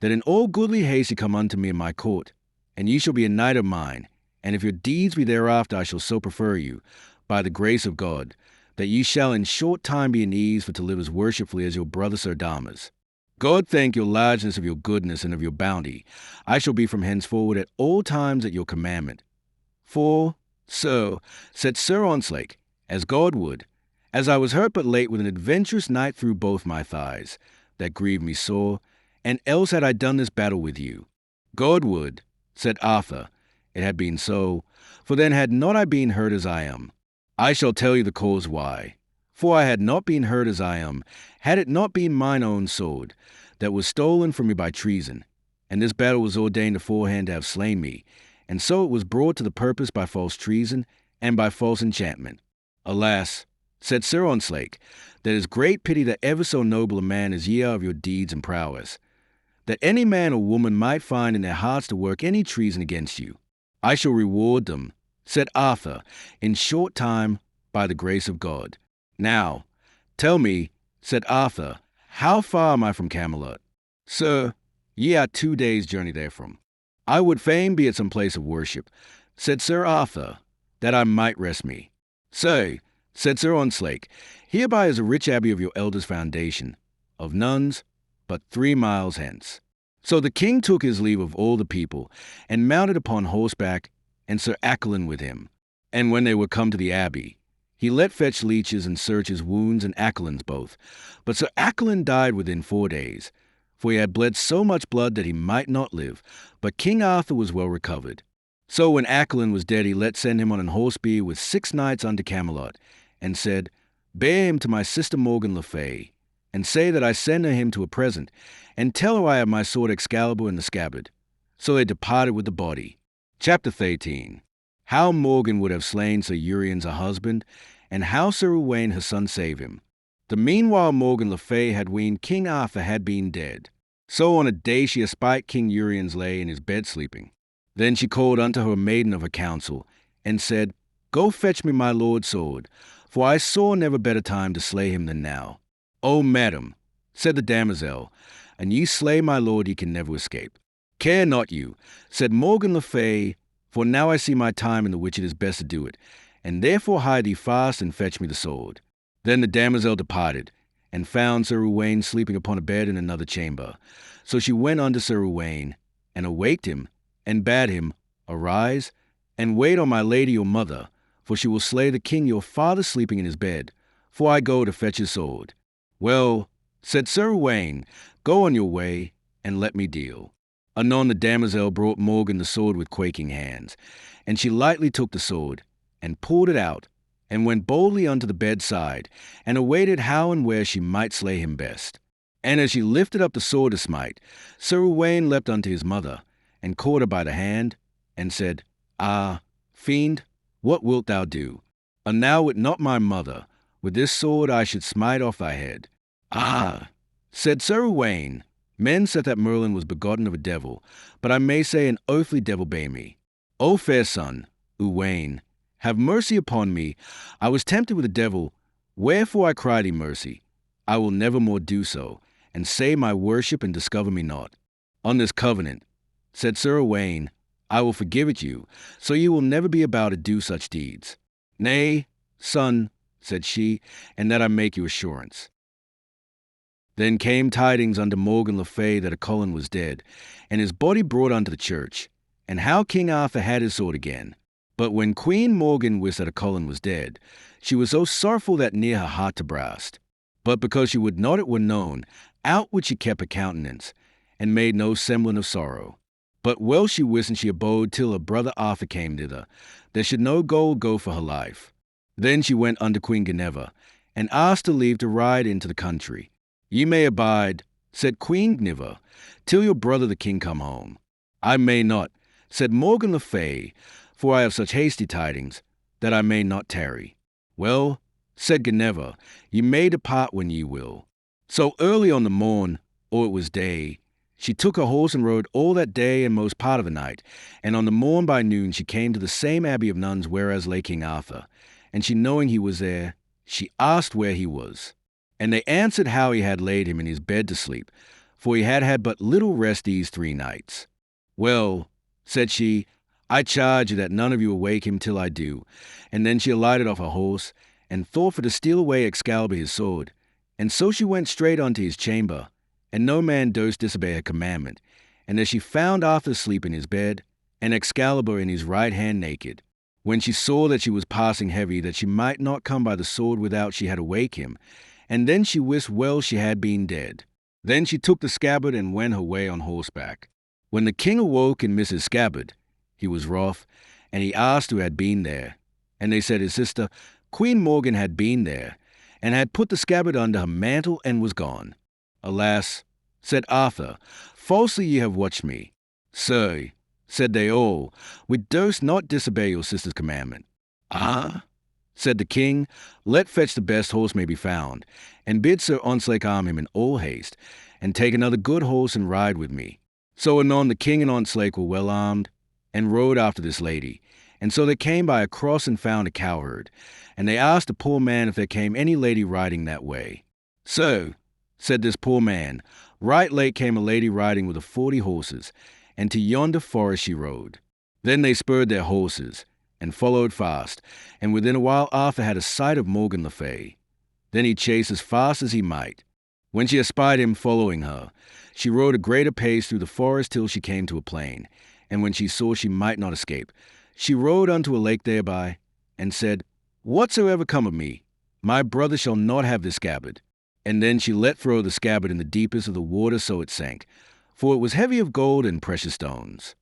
Speaker 1: that in all goodly haste ye come unto me in my court, and ye shall be a knight of mine, and if your deeds be thereafter I shall so prefer you, by the grace of God, that ye shall in short time be in ease for to live as worshipfully as your brother Sir Thomas. God thank your largeness of your goodness and of your bounty. I shall be from henceforward at all times at your commandment. For, so, said Sir Ontzlake, as God would, as I was hurt but late with an adventurous knight through both my thighs, that grieved me sore, and else had I done this battle with you. God would, said Arthur, it had been so, for then had not I been hurt as I am. I shall tell you the cause why. For I had not been hurt as I am, had it not been mine own sword, that was stolen from me by treason, and this battle was ordained aforehand to have slain me, and so it was brought to the purpose by false treason and by false enchantment. Alas, said Sir Ontzlake, that is great pity that ever so noble a man as ye are of your deeds and prowess, that any man or woman might find in their hearts to work any treason against you. I shall reward them, said Arthur, in short time, by the grace of God. Now, tell me, said Arthur, how far am I from Camelot? Sir, ye are 2 days' journey therefrom. I would fain be at some place of worship, said Sir Arthur, that I might rest me. Say, said Sir Ontzlake, hereby is a rich abbey of your elders' foundation, of nuns, but 3 miles hence. So the king took his leave of all the people, and mounted upon horseback, and Sir Accolin with him. And when they were come to the abbey, he let fetch leeches and search his wounds and Accolin's both. But Sir Accolin died within 4 days, for he had bled so much blood that he might not live, but King Arthur was well recovered. So when Accolin was dead, he let send him on an horse be with 6 knights unto Camelot, and said, Bear him to my sister Morgan le Fay, and say that I send her him to a present, and tell her I have my sword Excalibur in the scabbard. So they departed with the body. Chapter 13. How Morgan would have slain Sir Uriens her husband, and how Sir Uwaine her son saved him. The meanwhile Morgan le Fay had weened King Arthur had been dead. So on a day she espied King Uriens lay in his bed sleeping. Then she called unto her a maiden of her council, and said, Go fetch me my lord's sword, for I saw never better time to slay him than now. O madam, said the damosel, an ye slay my lord he can never escape. Care not you, said Morgan le Fay, for now I see my time in the which it is best to do it, and therefore hide thee fast and fetch me the sword. Then the damosel departed, and found Sir Uwaine sleeping upon a bed in another chamber. So she went unto Sir Uwaine, and awaked him, and bade him, Arise, and wait on my lady your mother, for she will slay the king your father sleeping in his bed, for I go to fetch his sword. Well, said Sir Uwaine, Go on your way, and let me deal. Anon the damosel brought Morgan the sword with quaking hands, and she lightly took the sword, and pulled it out, and went boldly unto the bedside, and awaited how and where she might slay him best. And as she lifted up the sword to smite, Sir Uwaine leapt unto his mother, and caught her by the hand, and said, Ah, fiend, what wilt thou do? An thou wert not my mother, with this sword I should smite off thy head. Ah, said Sir Uwaine, men said that Merlin was begotten of a devil, but I may say an earthly devil bay me. O fair son, Uwaine, have mercy upon me. I was tempted with the devil, wherefore I cry thee mercy. I will never more do so, and say my worship and discover me not. On this covenant, said Sir Uwaine, I will forgive it you, so you will never be about to do such deeds. Nay, son, said she, and that I make you assurance. Then came tidings unto Morgan le Fay that Accolin was dead, and his body brought unto the church, and how King Arthur had his sword again. But when Queen Morgan wist that Accolin was dead, she was so sorrowful that near her heart to brast. But because she would not it were known, outward she kept her countenance, and made no semblance of sorrow. But well she wist and she abode till her brother Arthur came thither, there should no gold go for her life. Then she went unto Queen Guinevere, and asked her leave to ride into the country. Ye may abide, said Queen Guinevere, till your brother the king come home. I may not, said Morgan le Fay, for I have such hasty tidings, that I may not tarry. Well, said Guinevere, ye may depart when ye will. So early on the morn, or it was day, she took her horse and rode all that day and most part of the night, and on the morn by noon she came to the same abbey of nuns whereas lay King Arthur, and she knowing he was there, she asked where he was. And they answered how he had laid him in his bed to sleep, for he had had but little rest these 3 nights. Well, said she, I charge you that none of you awake him till I do. And then she alighted off her horse, and thought for to steal away Excalibur his sword. And so she went straight unto his chamber, and no man durst disobey her commandment. And as she found Arthur asleep in his bed, and Excalibur in his right hand naked, when she saw that she was passing heavy, that she might not come by the sword without she had awake him, and then she wist well she had been dead. Then she took the scabbard and went her way on horseback. When the king awoke and missed his scabbard, he was wroth, and he asked who had been there. And they said his sister, Queen Morgan, had been there, and had put the scabbard under her mantle and was gone. Alas, said Arthur, falsely ye have watched me. Sir, said they all, we durst not disobey your sister's commandment. Ah, said the king, let fetch the best horse may be found, and bid Sir Ontzlake arm him in all haste, and take another good horse and ride with me. So anon the king and Ontzlake were well armed, and rode after this lady. And so they came by a cross and found a cowherd, and they asked the poor man if there came any lady riding that way. So, said this poor man, right late came a lady riding with 40 horses, and to yonder forest she rode. Then they spurred their horses, and followed fast, and within a while Arthur had a sight of Morgan le Fay. Then he chased as fast as he might. When she espied him following her, she rode a greater pace through the forest till she came to a plain, and when she saw she might not escape, she rode unto a lake thereby, and said, Whatsoever come of me, my brother shall not have this scabbard. And then she let throw the scabbard in the deepest of the water, so it sank, for it was heavy of gold and precious stones.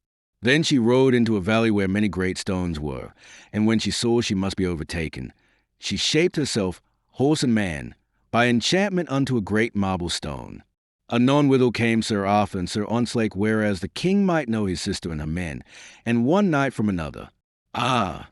Speaker 1: Then she rode into a valley where many great stones were, and when she saw she must be overtaken, she shaped herself, horse and man, by enchantment unto a great marble stone. Anon withal came Sir Arthur and Sir Ontzlake, whereas the king might know his sister and her men, and one knight from another. Ah,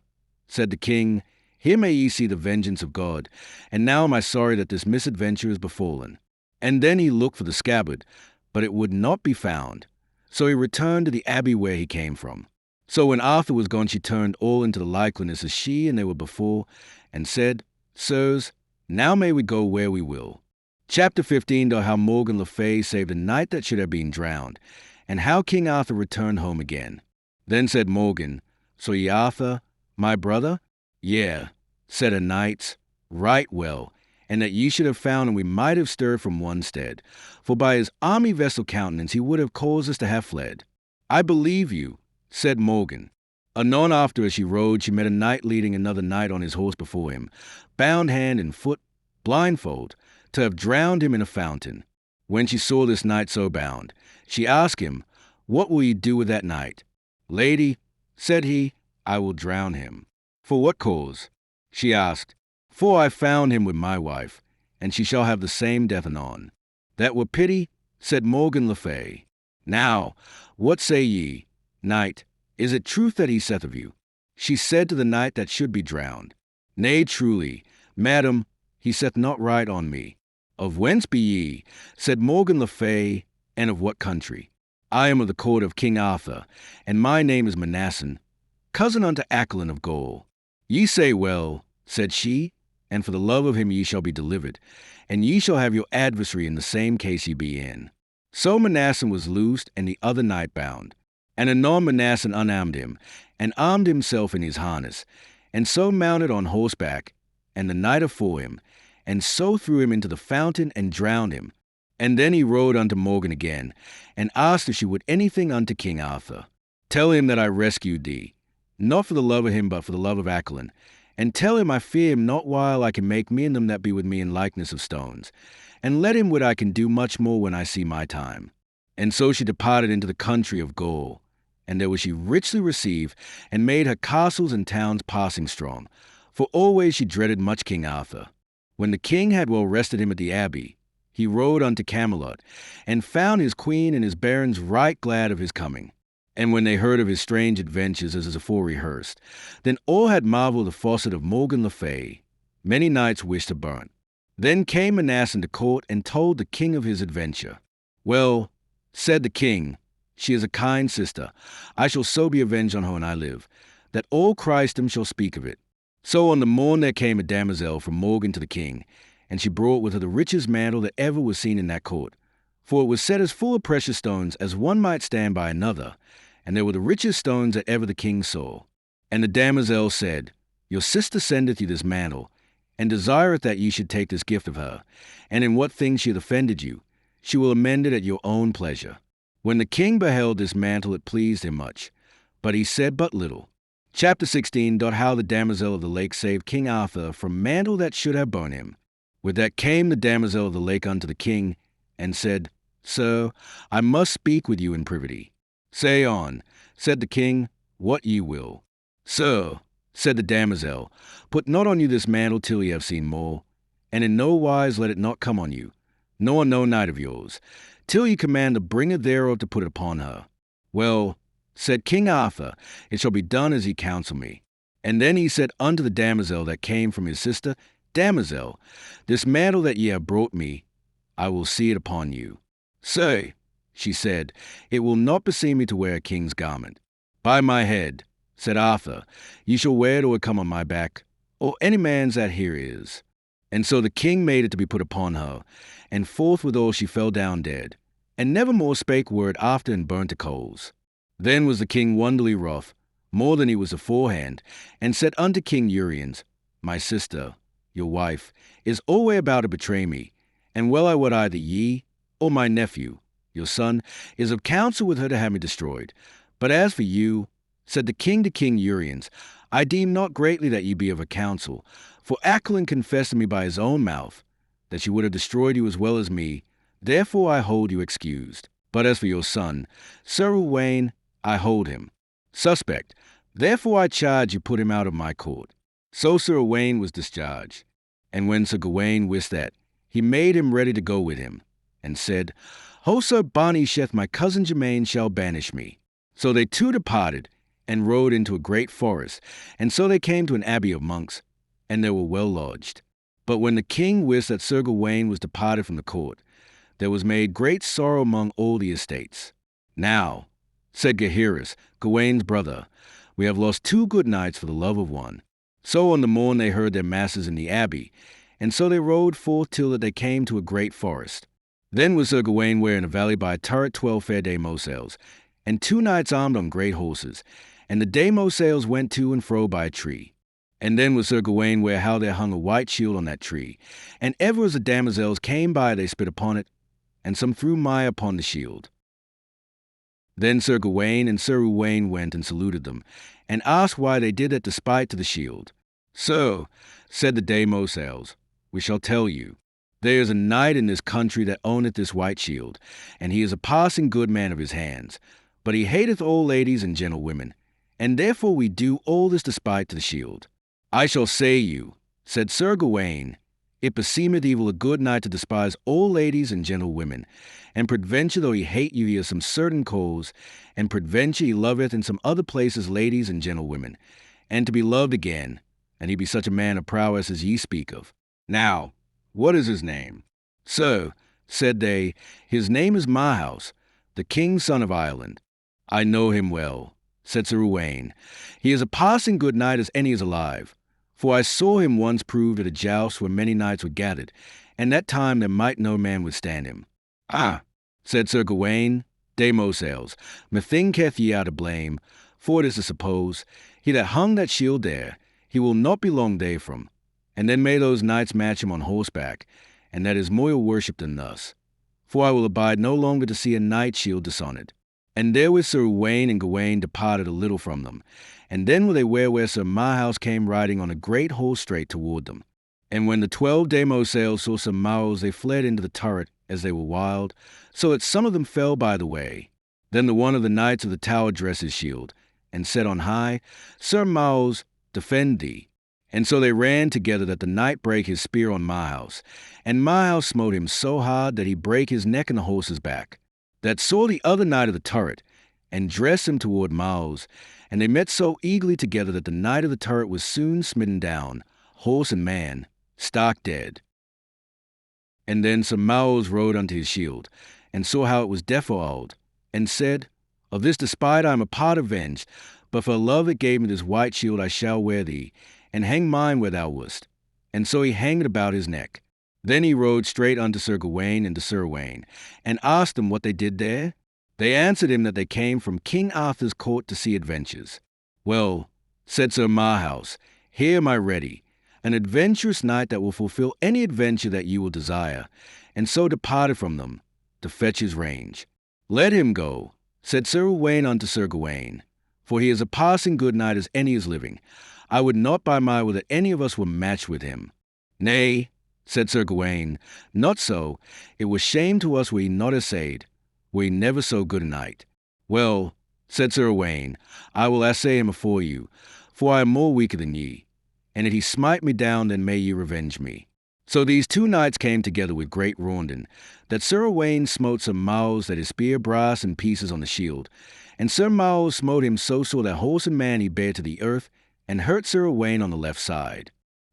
Speaker 1: said the king, here may ye see the vengeance of God, and now am I sorry that this misadventure is befallen. And then he looked for the scabbard, but it would not be found. So he returned to the abbey where he came from. So when Arthur was gone, she turned all into the likeness as she and they were before, and said, Sirs, now may we go where we will. Chapter 15, how Morgan le Fay saved a knight that should have been drowned, and how King Arthur returned home again. Then said Morgan, So ye Arthur, my brother? Yea, said a knights, right well, and that ye should have found, and we might have stirred from one stead. For by his army vessel countenance he would have caused us to have fled. I believe you, said Morgan. Anon after as she rode, she met a knight leading another knight on his horse before him, bound hand and foot, blindfold, to have drowned him in a fountain. When she saw this knight so bound, she asked him, What will ye do with that knight? Lady, said he, I will drown him. For what cause? She asked. For I found him with my wife, and she shall have the same death anon. That were pity, said Morgan le Fay. Now, what say ye? Knight, is it truth that he saith of you? She said to the knight that should be drowned, Nay, truly, madam, he saith not right on me. Of whence be ye? Said Morgan le Fay, and of what country? I am of the court of King Arthur, and my name is Manassan, cousin unto Accolon of Gaul. Ye say well, said she, and for the love of him ye shall be delivered, and ye shall have your adversary in the same case ye be in. So Manassan was loosed, and the other knight bound. And anon Manassan unarmed him, and armed himself in his harness, and so mounted on horseback, and the knight afore him, and so threw him into the fountain, and drowned him. And then he rode unto Morgan again, and asked if she would anything unto King Arthur. Tell him that I rescued thee, not for the love of him, but for the love of Accolon. And tell him I fear him not while I can make me and them that be with me in likeness of stones. And let him what I can do much more when I see my time. And so she departed into the country of Gaul. And there was she richly received, and made her castles and towns passing strong. For always she dreaded much King Arthur. When the king had well rested him at the abbey, he rode unto Camelot, and found his queen and his barons right glad of his coming. And when they heard of his strange adventures as afore rehearsed, then all had marvelled the faucet of Morgan le Fay. Many knights wished to burn. Then came Manassan to court, and told the king of his adventure. Well, said the king, she is a kind sister. I shall so be avenged on her when I live, that all Christendom shall speak of it. So on the morn there came a damosel from Morgan to the king, and she brought with her the richest mantle that ever was seen in that court. For it was set as full of precious stones as one might stand by another, and there were the richest stones that ever the king saw. And the damosel said, Your sister sendeth you this mantle, and desireth that ye should take this gift of her, and in what thing she hath offended you, she will amend it at your own pleasure. When the king beheld this mantle, it pleased him much, but he said but little. Chapter 16, how the damosel of the lake saved King Arthur from mantle that should have burnt him. With that came the damosel of the lake unto the king, and said, Sir, I must speak with you in privity. Say on, said the king, what ye will. Sir, said the damosel, put not on you this mantle till ye have seen more, and in no wise let it not come on you, nor no knight of yours, till ye command the bringer thereof to put it upon her. Well, said King Arthur, it shall be done as ye counsel me. And then he said unto the damosel that came from his sister, Damosel, this mantle that ye have brought me, I will see it upon you. Say, she said, it will not beseem me to wear a king's garment. By my head, said Arthur, ye shall wear it or it come on my back, or any man's that here is. And so the king made it to be put upon her, and forthwithal she fell down dead, and never more spake word after and burnt to coals. Then was the king wonderly wroth, more than he was aforehand, and said unto King Uriens, My sister, your wife, is alway about to betray me, and well I would either ye, or my nephew, your son, is of counsel with her to have me destroyed. But as for you, said the king to King Uriens, I deem not greatly that ye be of a counsel, for Accolon confessed to me by his own mouth that she would have destroyed you as well as me, therefore I hold you excused. But as for your son, Sir Uwaine, I hold him, Suspect, therefore I charge you put him out of my court. So Sir Owain was discharged. And when Sir Gawain wist that, he made him ready to go with him, and said, Ho, Sir Bonny sheth my cousin Germain shall banish me. So they two departed, and rode into a great forest, and so they came to an abbey of monks, and they were well lodged. But when the king wist that Sir Gawain was departed from the court, there was made great sorrow among all the estates. Now, said Gaheris, Gawain's brother, we have lost 2 good knights for the love of one. So on the morn they heard their masses in the abbey, and so they rode forth till that they came to a great forest. Then was Sir Gawain ware in a valley by a turret 12 fair damosels, and 2 knights armed on great horses, and the damosels went to and fro by a tree. And then was Sir Gawain where how there hung a white shield on that tree, and ever as the damosels came by they spit upon it, and some threw mire upon the shield. Then Sir Gawain and Sir Uwaine went and saluted them, and asked why they did that despite to the shield. Sir, said the damosels, we shall tell you. There is a knight in this country that owneth this white shield, and he is a passing good man of his hands, but he hateth all ladies and gentlewomen, and therefore we do all this despite to the shield. I shall say you, said Sir Gawain, it beseemeth evil a good knight to despise all ladies and gentlewomen, and peradventure though he hate you he has some certain cause, and peradventure he loveth in some other places ladies and gentlewomen, and to be loved again, and he be such a man of prowess as ye speak of. Now, what is his name? Sir, said they, his name is Marhaus, the king's son of Ireland. I know him well, said Sir Uwaine. He is a passing good knight as any is alive. For I saw him once proved at a joust where many knights were gathered, and that time there might no man withstand him. Ah, said Sir Gawain, damosels, methinketh ye are to blame, for it is to suppose, he that hung that shield there, he will not be long day from, and then may those knights match him on horseback, and that is more worshipped than thus. For I will abide no longer to see a knight's shield dishonoured. And therewith Sir Uwaine and Gawain departed a little from them, and then were they where Sir Marhaus came riding on a great horse straight toward them. And when the 12 damosels saw Sir Marhaus, they fled into the turret as they were wild, so that some of them fell by the way. Then the one of the knights of the tower dressed his shield, and said on high, Sir Marhaus, defend thee. And so they ran together that the knight brake his spear on Marhaus, and Marhaus smote him so hard that he brake his neck in the horse's back. That saw the other knight of the turret, and dressed him toward Marhaus, and they met so eagerly together that the knight of the turret was soon smitten down, horse and man, stark dead. And then Sir Marhaus rode unto his shield, and saw how it was defouled, and said, Of this despite I am a part avenged, but for love that gave me this white shield I shall wear thee, and hang mine where thou wast. And so he hanged it about his neck. Then he rode straight unto Sir Gawain and to Sir Uwaine, and asked them what they did there. They answered him that they came from King Arthur's court to see adventures. Well, said Sir Marhaus, here am I ready, an adventurous knight that will fulfill any adventure that you will desire, and so departed from them, to fetch his range. Let him go, said Sir Uwaine unto Sir Gawain, for he is a passing good knight as any is living. I would not by my will that any of us were matched with him. Nay, said Sir Gawain, not so, it were shame to us were he not essayed, were he never so good a knight. Well, said Sir Uwaine, I will assay him afore you, for I am more weaker than ye, and if he smite me down, then may ye revenge me. So these 2 knights came together with great raundon, that Sir Uwaine smote Sir Marhaus that his spear brast in pieces on the shield, and Sir Marhaus smote him so sore that horse and man he bare to the earth, and hurt Sir Uwaine on the left side.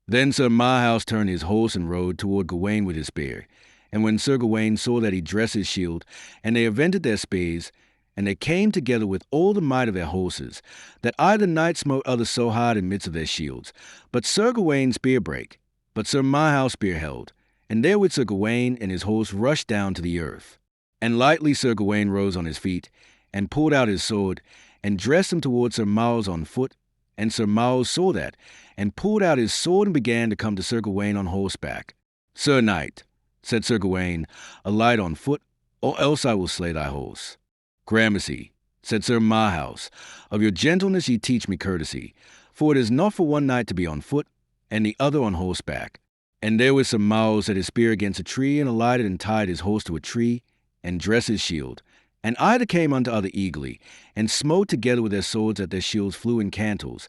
Speaker 1: Then Sir Marhaus turned his horse and rode toward Gawain with his spear. And when Sir Gawain saw that he dressed his shield, and they avented their spears, and they came together with all the might of their horses, that either knight smote other so hard in midst of their shields. But Sir Gawain's spear brake, but Sir Marhaus' spear held, and therewith Sir Gawain and his horse rushed down to the earth. And lightly Sir Gawain rose on his feet, and pulled out his sword, and dressed him toward Sir Marhaus on foot. And Sir Marhaus saw that, and pulled out his sword and began to come to Sir Gawain on horseback. Sir Knight, said Sir Gawain, alight on foot, or else I will slay thy horse. Gramercy, said Sir Marhaus, of your gentleness ye teach me courtesy, for it is not for one knight to be on foot, and the other on horseback. And therewith Sir Marhaus set his spear against a tree, and alighted and tied his horse to a tree, and dressed his shield, And either came unto other eagerly, and smote together with their swords that their shields flew in cantels,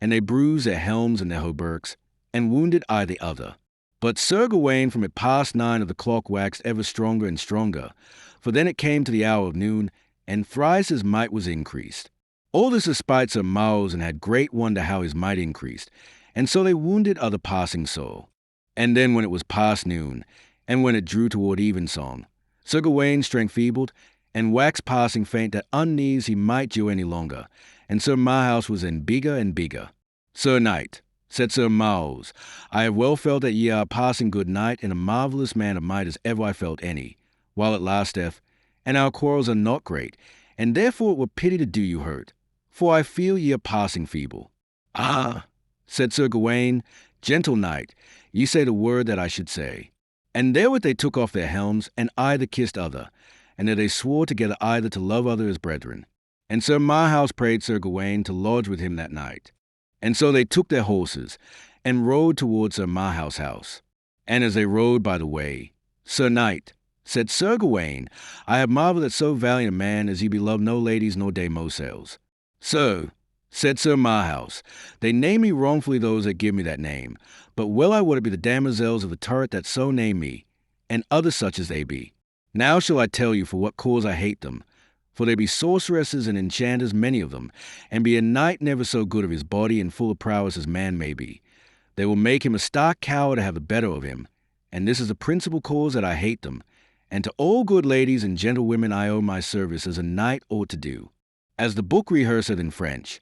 Speaker 1: and they bruised their helms and their hauberks, and wounded either other. But Sir Gawain from it past 9 of the clock waxed ever stronger and stronger, for then it came to the hour of noon, and thrice his might was increased. All this espied Sir Malory, and had great wonder how his might increased, and so they wounded other passing so. And then when it was past noon, and when it drew toward evensong, Sir Gawain's strength feebled, and waxed passing faint that unease he might do any longer, and Sir Malory was then bigger and bigger. Sir Knight, said Sir Malory, I have well felt that ye are a passing good knight, and a marvellous man of might as ever I felt any, while it lasteth, and our quarrels are not great, and therefore it were pity to do you hurt, for I feel ye are passing feeble. Ah, said Sir Gawain, gentle knight, ye say the word that I should say. And therewith they took off their helms, and either kissed other, and that they swore together either to love other as brethren. And Sir Marhaus prayed Sir Gawain to lodge with him that night. And so they took their horses, and rode toward Sir Marhaus' house. And as they rode by the way, Sir Knight, said Sir Gawain, I have marvelled at so valiant a man as ye be loved no ladies nor damosels. Sir, said Sir Marhaus, they name me wrongfully those that give me that name, but well I would it be the damosels of the turret that so name me, and other such as they be. Now shall I tell you for what cause I hate them, for they be sorceresses and enchanters many of them, and be a knight never so good of his body and full of prowess as man may be. They will make him a stark coward to have the better of him, and this is the principal cause that I hate them, and to all good ladies and gentlewomen I owe my service as a knight ought to do. As the book rehearseth in French,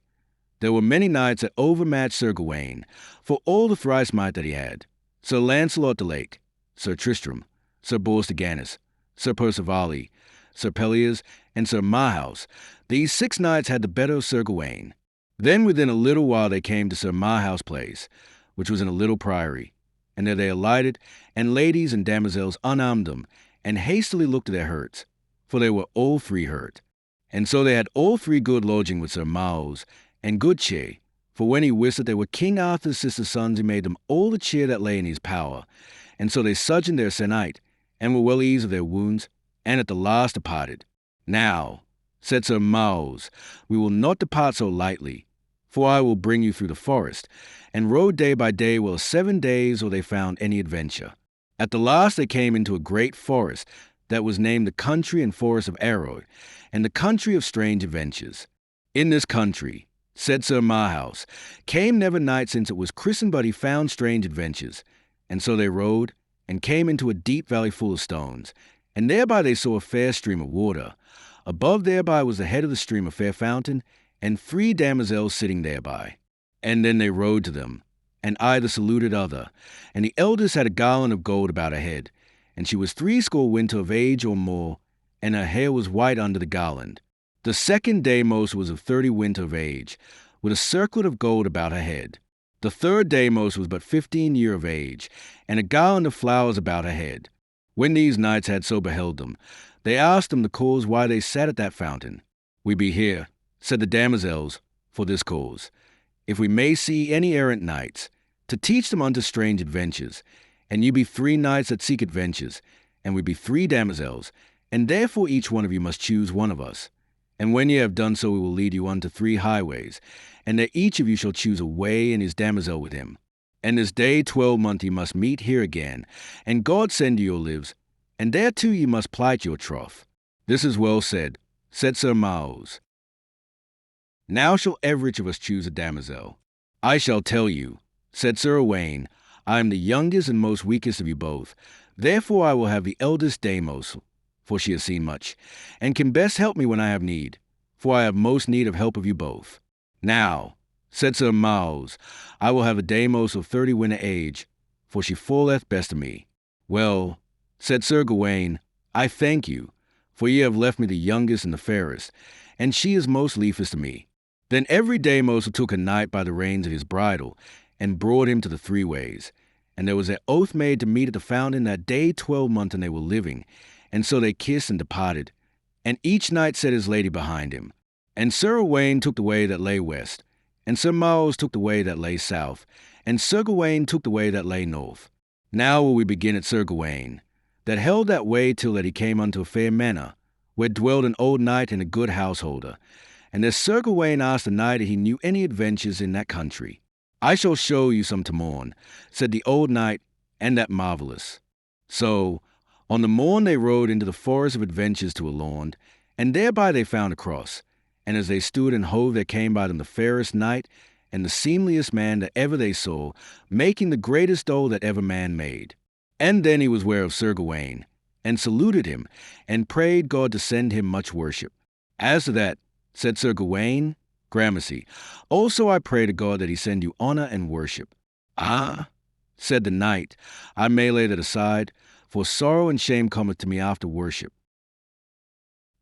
Speaker 1: there were many knights that overmatched Sir Gawain, for all the thrice might that he had. Sir Lancelot the Lake, Sir Tristram, Sir Bors de Ganis, Sir Percivale, Sir Pelleas, and Sir Marhaus, these 6 knights had the better of Sir Gawain. Then within a little while they came to Sir Marhaus' place, which was in a little priory, and there they alighted, and ladies and damosels unarmed them, and hastily looked at their hurts, for they were all 3 hurt. And so they had all 3 good lodging with Sir Malory, and good cheer, for when he wist that they were King Arthur's sister's sons, he made them all the cheer that lay in his power. And so they sojourned there Sir Knight, and were well eased of their wounds, and at the last departed. Now, said Sir Malory, we will not depart so lightly, for I will bring you through the forest, and rode day by day well 7 days or they found any adventure. At the last they came into a great forest, that was named the country and forest of Arroy, and the country of strange adventures. In this country, said Sir Marhaus, came never knight since it was christened but he found strange adventures. And so they rode, and came into a deep valley full of stones, and thereby they saw a fair stream of water. Above thereby was the head of the stream a fair fountain, and 3 damosels sitting thereby. And then they rode to them, and either saluted other, and the eldest had a garland of gold about her head, and she was 60 winter of age or more, and her hair was white under the garland. The second damos was of 30 winter of age, with a circlet of gold about her head. The third damos was but 15 year of age, and a garland of flowers about her head. When these knights had so beheld them, they asked them the cause why they sat at that fountain. We be here, said the damosels, for this cause, if we may see any errant knights, to teach them unto strange adventures. And you be 3 knights that seek adventures, and we be 3 damosels, and therefore each one of you must choose one of us. And when ye have done so, we will lead you unto 3 highways, and that each of you shall choose a way and his damosel with him. And this day 12 ye must meet here again, and God send you your lives, and thereto ye must plight your troth. This is well said, said Sir Malory. Now shall everych of us choose a damosel. I shall tell you, said Sir Owain, I am the youngest and most weakest of you both, therefore I will have the eldest damosel, for she has seen much, and can best help me when I have need, for I have most need of help of you both. Now, said Sir Malory, I will have a damos of 30 winter age, for she falleth best to me. Well, said Sir Gawain, I thank you, for ye have left me the youngest and the fairest, and she is most liefest to me. Then every damos took a knight by the reins of his bridle, and brought him to the 3 ways. And there was an oath made to meet at the fountain that day 12 and they were living, and so they kissed and departed. And each knight set his lady behind him. And Sir Owain took the way that lay west, and Sir Malory took the way that lay south, and Sir Gawain took the way that lay north. Now will we begin at Sir Gawain, that held that way till that he came unto a fair manor, where dwelled an old knight and a good householder. And as Sir Gawain asked the knight if he knew any adventures in that country. I shall show you some to morn, said the old knight, and that marvellous. So, on the morn they rode into the forest of adventures to a laund, and thereby they found a cross. And as they stood and hove, there came by them the fairest knight, and the seemliest man that ever they saw, making the greatest dole that ever man made. And then he was ware of Sir Gawain, and saluted him, and prayed God to send him much worship. As to that, said Sir Gawain, gramercy, also I pray to God that he send you honor and worship. Ah, said the knight, I may lay that aside, for sorrow and shame cometh to me after worship.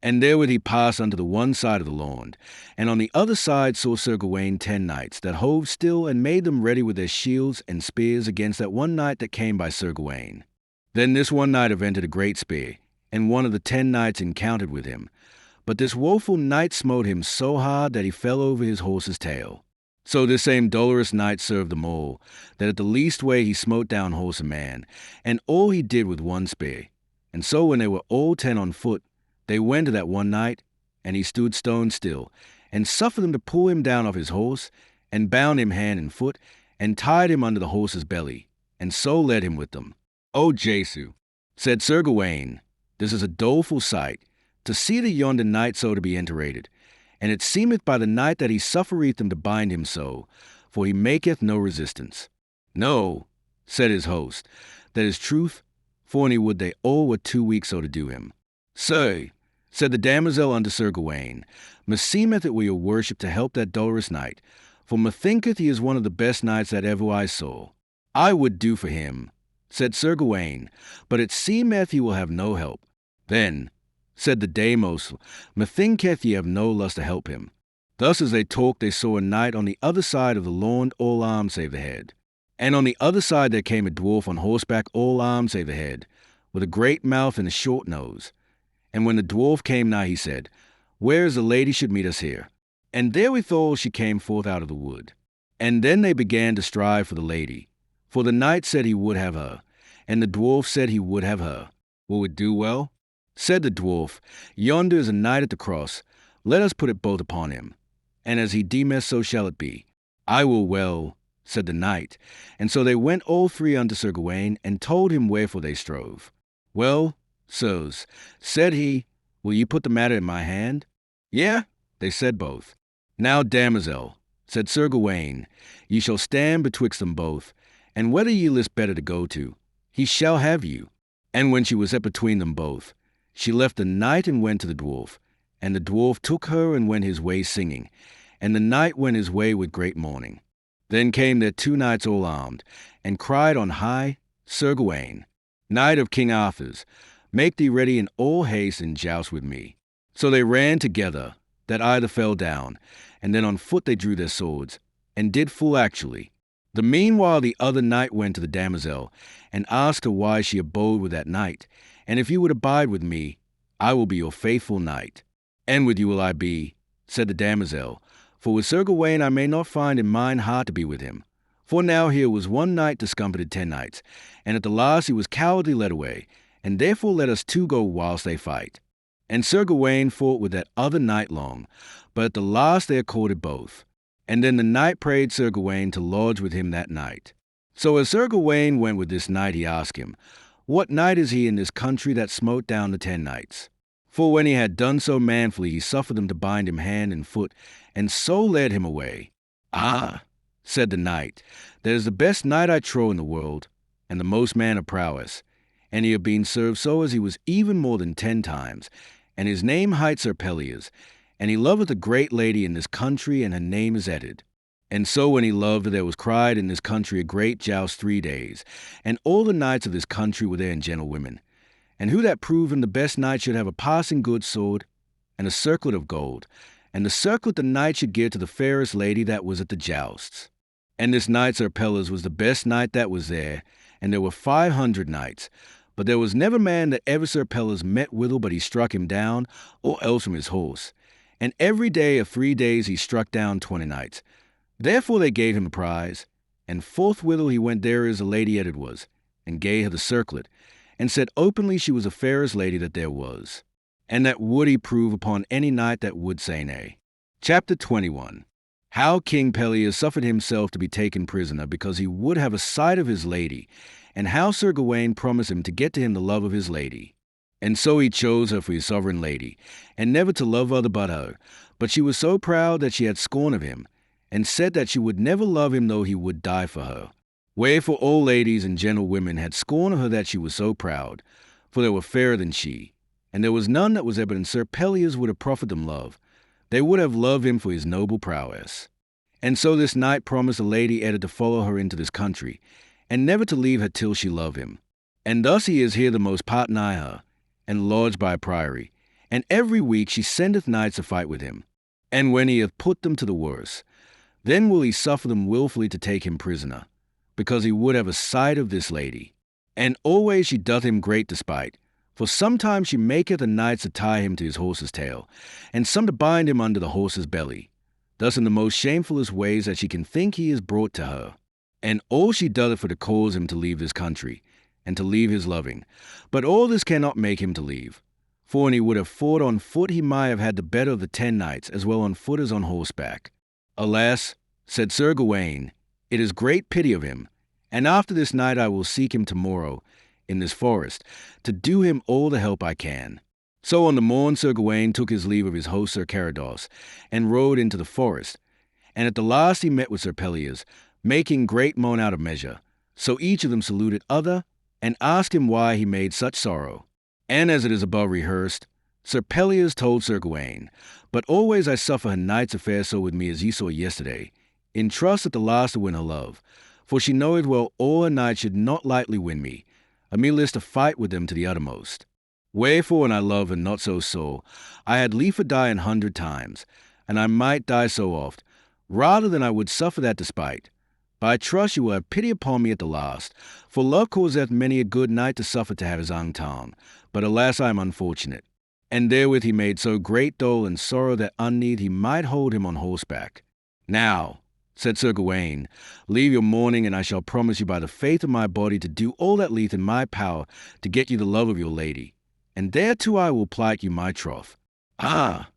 Speaker 1: And therewith he passed unto the one side of the laund, and on the other side saw Sir Gawain 10 knights, that hove still, and made them ready with their shields and spears against that one knight that came by Sir Gawain. Then this one knight avented a great spear, and one of the 10 knights encountered with him. But this woeful knight smote him so hard that he fell over his horse's tail. So this same dolorous knight served them all, that at the least way he smote down horse and man, and all he did with one spear. And so when they were all 10 on foot, they went to that one knight, and he stood stone still, and suffered them to pull him down off his horse, and bound him hand and foot, and tied him under the horse's belly, and so led him with them. O Jesu, said Sir Gawain, this is a doleful sight, to see the yonder knight so to be enterated, and it seemeth by the night that he suffereth them to bind him so, for he maketh no resistance. No, said his host, that is truth, for any would they all were too weak so to do him. Sir, said the damosel unto Sir Gawain, meseemeth it were your worship to help that dolorous knight, for methinketh he is one of the best knights that ever I saw. I would do for him, said Sir Gawain, but it seemeth he will have no help. Then, said the damosel, methinketh ye have no lust to help him. Thus as they talked, they saw a knight on the other side of the laund, all armed save the head. And on the other side there came a dwarf on horseback, all armed save the head, with a great mouth and a short nose. And when the dwarf came nigh, he said, Where is the lady should meet us here? And therewithal she came forth out of the wood. And then they began to strive for the lady. For the knight said he would have her, and the dwarf said he would have her. Will it do well? Said the dwarf, Yonder is a knight at the cross, let us put it both upon him. And as he deemeth, so shall it be. I will well, said the knight. And so they went all 3 unto Sir Gawain, and told him wherefore they strove. Well, sirs, said he, will ye put the matter in my hand? Yea, they said both. Now, damosel, said Sir Gawain, ye shall stand betwixt them both, and whether ye list better to go to, he shall have you. And when she was set between them both, she left the knight and went to the dwarf, and the dwarf took her and went his way singing, and the knight went his way with great mourning. Then came there 2 knights all armed, and cried on high, Sir Gawain, knight of King Arthur's, make thee ready in all haste and joust with me. So they ran together, that either fell down, and then on foot they drew their swords, and did full actually. The meanwhile the other knight went to the damosel, and asked her why she abode with that knight, and if you would abide with me, I will be your faithful knight. And with you will I be, said the damosel, for with Sir Gawain I may not find in mine heart to be with him. For now here was one knight discomfited 10 knights, and at the last he was cowardly led away, and therefore let us 2 go whilst they fight. And Sir Gawain fought with that other knight long, but at the last they accorded both. And then the knight prayed Sir Gawain to lodge with him that night. So as Sir Gawain went with this knight, he asked him, What knight is he in this country that smote down the 10 knights? For when he had done so manfully, he suffered them to bind him hand and foot, and so led him away. Ah, said the knight, that is the best knight I trow in the world, and the most man of prowess. And he had been served so as he was even more than 10 times, and his name hight Sir Pellias, and he loveth a great lady in this country, and her name is Etted. And so when he loved her, there was cried in this country a great joust 3 days, and all the knights of this country were there in gentlewomen. And who that proved him the best knight should have a passing good sword, and a circlet of gold, and the circlet the knight should give to the fairest lady that was at the jousts. And this knight Sir Pellias was the best knight that was there, and there were 500 knights, but there was never man that ever Sir Pellias met withal but he struck him down, or else from his horse. And every day of 3 days he struck down 20 knights. Therefore they gave him a prize, and forthwithal he went there as the lady Etted was, and gave her the circlet, and said openly she was the fairest lady that there was. and that would he prove upon any knight that would say nay. Chapter 21. How King Pelias suffered himself to be taken prisoner because he would have a sight of his lady, and how Sir Gawain promised him to get to him the love of his lady. And so he chose her for his sovereign lady, and never to love other but her. But she was so proud that she had scorn of him, and said that she would never love him though he would die for her. Wherefore all ladies and gentlewomen had scorn of her that she was so proud, for they were fairer than she. And there was none that was ever than Sir Pelias would have proffered them love. They would have loved him for his noble prowess. And so this knight promised the Lady Edda to follow her into this country, and never to leave her till she love him. And thus he is here the most part nigh her, and lodged by a priory, and every week she sendeth knights to fight with him. And when he hath put them to the worse, then will he suffer them wilfully to take him prisoner, because he would have a sight of this lady. And always she doth him great despite, for sometimes she maketh the knights to tie him to his horse's tail, and some to bind him under the horse's belly, thus in the most shamefullest ways that she can think he is brought to her. And all she doth for to cause him to leave this country, and to leave his loving. But all this cannot make him to leave. For when he would have fought on foot, he might have had the better of the 10 knights, as well on foot as on horseback. Alas, said Sir Gawain, it is great pity of him, and after this night I will seek him tomorrow, in this forest, to do him all the help I can. So on the morn Sir Gawain took his leave of his host Sir Carados, and rode into the forest. And at the last he met with Sir Pelias, making great moan out of measure. So each of them saluted other, and asked him why he made such sorrow. And as it is above rehearsed, Sir Pelias told Sir Gawain, but always I suffer her knight's affair so with me as ye saw yesterday, in trust at the last to win her love, for she knoweth well all her knights should not lightly win me, a me list to fight with them to the uttermost. Wherefore, when I love her not so sore, I had liefer die 100 times, and I might die so oft, rather than I would suffer that despite. But I trust you will have pity upon me at the last, for love causeth many a good knight to suffer to have his own tongue, but alas I am unfortunate. And therewith he made so great dole and sorrow that unneed he might hold him on horseback. Now, said Sir Gawain, leave your mourning, and I shall promise you by the faith of my body to do all that lieth in my power to get you the love of your lady, and thereto I will plight you my troth. Ah,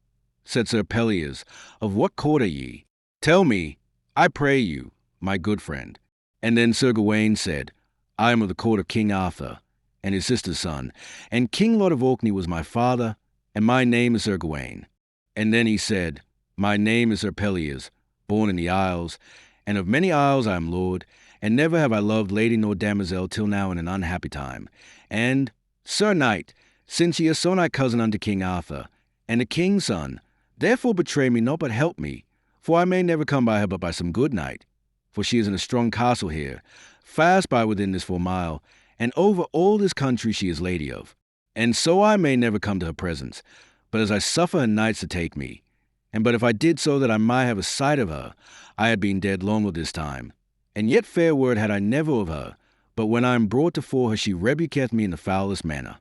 Speaker 1: said Sir Pelias, of what court are ye? Tell me, I pray you, my good friend. And then Sir Gawain said, I am of the court of King Arthur, and his sister's son, and King Lot of Orkney was my father, and my name is Sir Gawain. And then he said, my name is Sir Pelias, born in the Isles, and of many isles I am lord, and never have I loved lady nor damosel till now in an unhappy time. And, Sir Knight, since ye are so nigh cousin unto King Arthur, and the king's son, therefore betray me not but help me, for I may never come by her but by some good knight, for she is in a strong castle here, fast by within this 4 mile, and over all this country she is lady of. And so I may never come to her presence, but as I suffer her knights to take me. And but if I did so that I might have a sight of her, I had been dead long of this time. And yet fair word had I never of her, but when I am brought before her she rebuketh me in the foulest manner.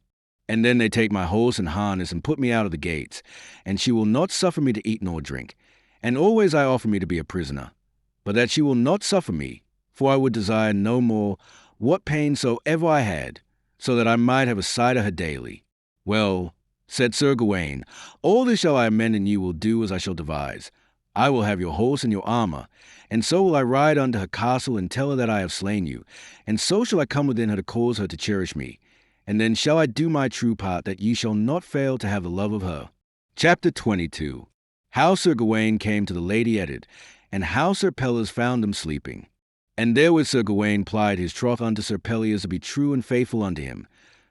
Speaker 1: And then they take my horse and harness and put me out of the gates, and she will not suffer me to eat nor drink. And always I offer me to be a prisoner, but that she will not suffer me, for I would desire no more what pain soever I had, so that I might have a sight of her daily. Well, said Sir Gawain, all this shall I amend, and ye will do as I shall devise. I will have your horse and your armour, and so will I ride unto her castle and tell her that I have slain you, and so shall I come within her to cause her to cherish me. And then shall I do my true part, that ye shall not fail to have the love of her. Chapter 22. How Sir Gawain came to the Lady Edda, and how Sir Pelias found them sleeping. And therewith Sir Gawain plied his troth unto Sir Pelias to be true and faithful unto him.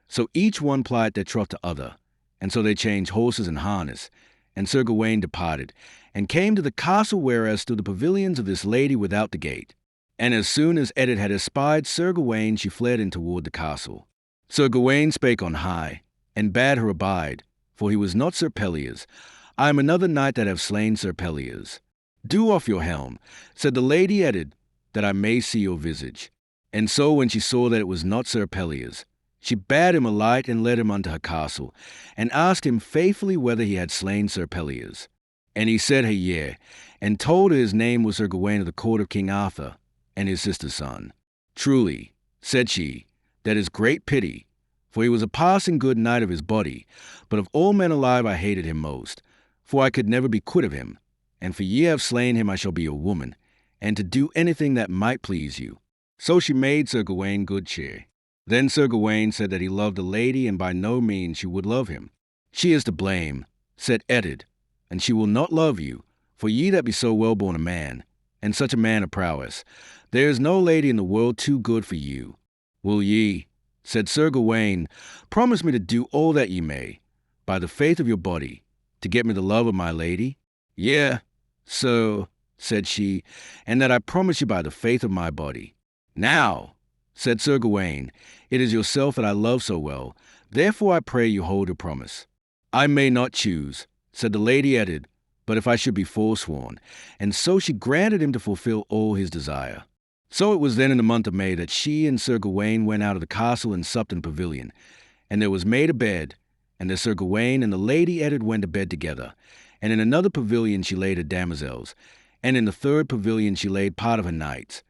Speaker 1: So each one plied their troth to other, and so they changed horses and harness. And Sir Gawain departed, and came to the castle whereas stood the pavilions of this lady without the gate. And as soon as Edith had espied Sir Gawain, she fled in toward the castle. Sir Gawain spake on high, and bade her abide, for he was not Sir Pelias. I am another knight that have slain Sir Pelias. Do off your helm, said the Lady Edith, that I may see your visage. And so when she saw that it was not Sir Pelias, she bade him alight and led him unto her castle, and asked him faithfully whether he had slain Sir Pelias. And he said her yea, and told her his name was Sir Gawain of the court of King Arthur, and his sister's son. Truly, said she, that is great pity, For he was a passing good knight of his body, but of all men alive I hated him most, for I could never be quit of him. And for ye have slain him I shall be your woman, and to do anything that might please you. So she made Sir Gawain good cheer. Then Sir Gawain said that he loved the lady, and by no means she would love him. She is to blame, said Edward, and she will not love you, for ye that be so well born a man, and such a man of prowess, there is no lady in the world too good for you. Will ye, said Sir Gawain, promise me to do all that ye may, by the faith of your body, to get me the love of my lady? Yea, sir, said she, and that I promise you by the faith of my body. Now, said Sir Gawain, it is yourself that I love so well, therefore I pray you hold your promise. I may not choose, said the Lady Edith, but if I should be forsworn, and so she granted him to fulfill all his desire. So it was then in the month of May that she and Sir Gawain went out of the castle and supped in the pavilion, and there was made a bed, and there Sir Gawain and the Lady Edith went to bed together, and in another pavilion she laid her damosels, and in the third pavilion she laid part of her knights,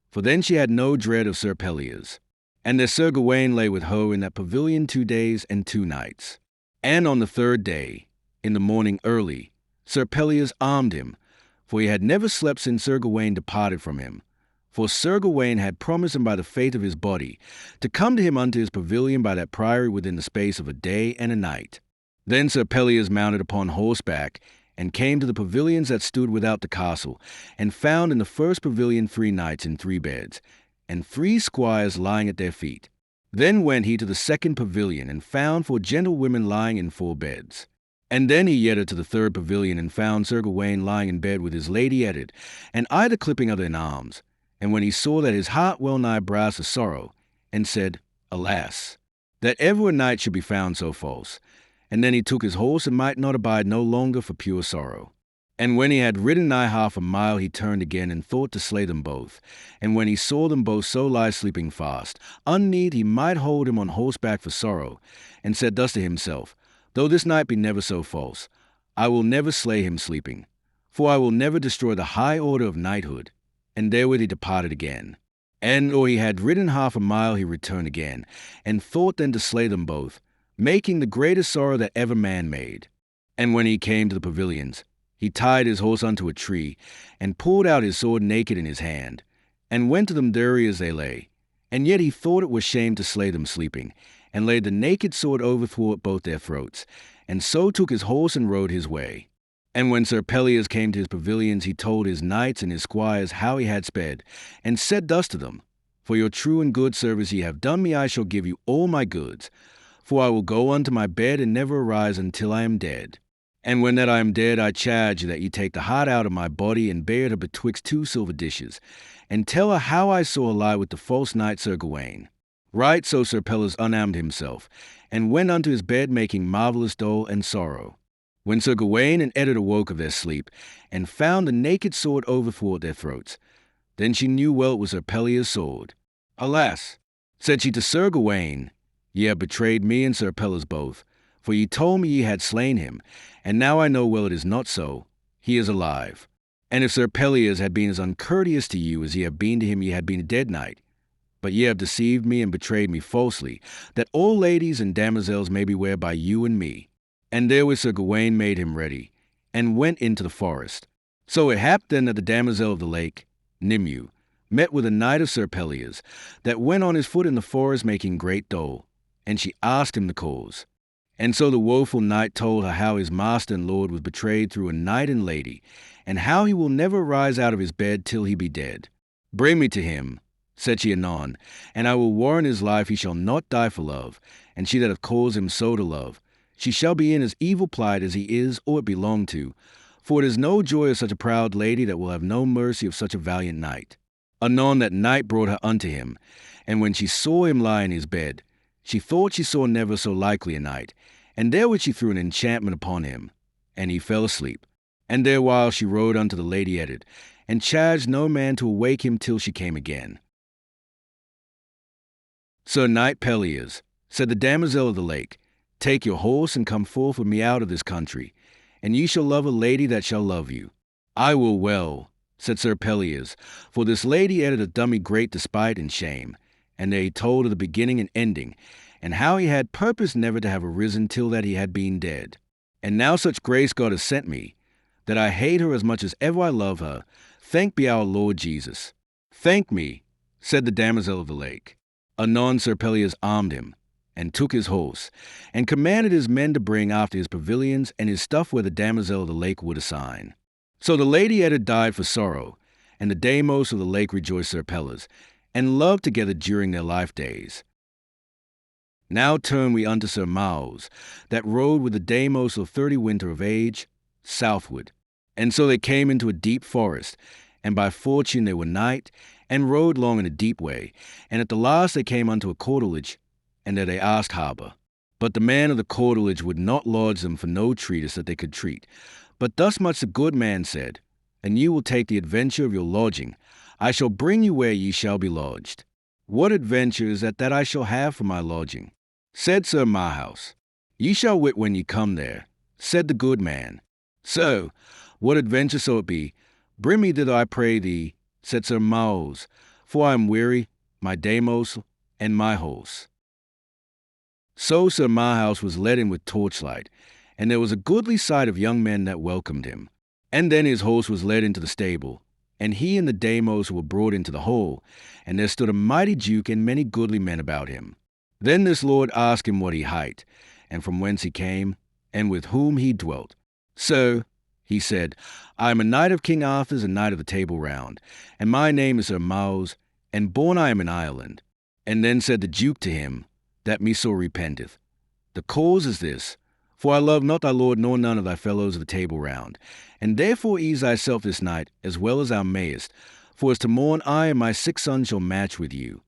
Speaker 1: for then she had no dread of Sir Pelleas. And there Sir Gawain lay with her in that pavilion 2 days and 2 nights. And on the third day, in the morning early, Sir Pelleas armed him, for he had never slept since Sir Gawain departed from him. For Sir Gawain had promised him by the faith of his body to come to him unto his pavilion by that priory within the space of a day and a night. Then Sir Pelleas mounted upon horseback, and came to the pavilions that stood without the castle, and found in the first pavilion 3 knights in 3 beds, and 3 squires lying at their feet. Then went he to the second pavilion, and found 4 gentlewomen lying in 4 beds. And then he yetted to the third pavilion, and found Sir Gawain lying in bed with his Lady Edith, and either clipping other in arms. And when he saw that his heart well nigh brast of sorrow, and said, Alas, that ever a knight should be found so false. And then he took his horse, and might not abide no longer for pure sorrow. And when he had ridden nigh 1/2 mile, he turned again, and thought to slay them both. And when he saw them both so lie sleeping fast, unneed he might hold him on horseback for sorrow, and said thus to himself, Though this knight be never so false, I will never slay him sleeping, for I will never destroy the high order of knighthood. And therewith he departed again. And or he had ridden 1/2 mile, he returned again, and thought then to slay them both, making the greatest sorrow that ever man made. And when he came to the pavilions, he tied his horse unto a tree, and pulled out his sword naked in his hand, and went to them dury as they lay. And yet he thought it was shame to slay them sleeping, and laid the naked sword overthwart both their throats, and so took his horse and rode his way. And when Sir Pelleas came to his pavilions, he told his knights and his squires how he had sped, and said thus to them, For your true and good service ye have done me, I shall give you all my goods, for I will go unto my bed and never arise until I am dead. And when that I am dead, I charge you that ye take the heart out of my body, and bear it betwixt 2 silver dishes, and tell her how I saw her lie with the false knight Sir Gawain. Right so Sir Pelleas unarmed himself, and went unto his bed, making marvellous dole and sorrow. When Sir Gawain and Edith awoke of their sleep, and found the naked sword overthwart their throats, then she knew well it was Sir Pelleas' sword. Alas, said she to Sir Gawain, ye have betrayed me and Sir Pelleas both, for ye told me ye had slain him, and now I know well it is not so. He is alive. And if Sir Pelleas had been as uncourteous to you as ye have been to him, ye had been a dead knight. But ye have deceived me and betrayed me falsely, that all ladies and damosels may beware by you and me. And therewith Sir Gawain made him ready, and went into the forest. So it happed then that the damosel of the lake, Nimue, met with a knight of Sir Pelleas, that went on his foot in the forest making great dole, and she asked him the cause. And so the woeful knight told her how his master and lord was betrayed through a knight and lady, and how he will never rise out of his bed till he be dead. Bring me to him, said she anon, and I will warrant his life he shall not die for love, and she that hath caused him so to love, she shall be in as evil plight as he is or it belong to, for it is no joy of such a proud lady that will have no mercy of such a valiant knight. Anon that knight brought her unto him, and when she saw him lie in his bed, she thought she saw never so likely a knight, and therewith she threw an enchantment upon him, and he fell asleep. And therewhile she rode unto the Lady Edith, and charged no man to awake him till she came again. Sir Knight Pelleas, said the damosel of the lake, take your horse and come forth with me out of this country, and ye shall love a lady that shall love you. I will well, said Sir Pelleas, for this Lady Edith hath done me great despite and shame. And there he told of the beginning and ending, and how he had purposed never to have arisen till that he had been dead. And now such grace God has sent me, that I hate her as much as ever I love her. Thanked be our Lord Jesus. Thank me, said the damosel of the lake. Anon Sir Pelleas armed him, and took his horse, and commanded his men to bring after his pavilions and his stuff where the damosel of the lake would assign. So the lady had died for sorrow, and the damos of the lake rejoiced Sir Pelleas, and loved together during their life days. Now turn we unto Sir Malory, that rode with the damos of 30 winter of age, southward. And so they came into a deep forest, and by fortune they were night, and rode long in a deep way, and at the last they came unto a courtelage, and there they asked harbour. But the man of the courtelage would not lodge them for no treatise that they could treat. But thus much the good man said, and you will take the adventure of your lodging. I shall bring you where ye shall be lodged. What adventure is that I shall have for my lodging? Said Sir Marhaus. Ye shall wit when ye come there, said the good man. So, what adventure so it be, bring me thither I pray thee, said Sir Malory, for I am weary, my damos, and my horse. So Sir Marhaus was led in with torchlight, and there was a goodly sight of young men that welcomed him. And then his horse was led into the stable, and he and the damos were brought into the hall, and there stood a mighty duke and many goodly men about him. Then this lord asked him what he hight, and from whence he came, and with whom he dwelt. So, he said, I am a knight of King Arthur's and knight of the Table Round, and my name is Sir Malory, and born I am in Ireland. And then said the duke to him, that me so repenteth. The cause is this, for I love not thy lord nor none of thy fellows of the Table Round, and therefore ease thyself this night as well as thou mayest, for as to morn I and my 6 sons shall match with you.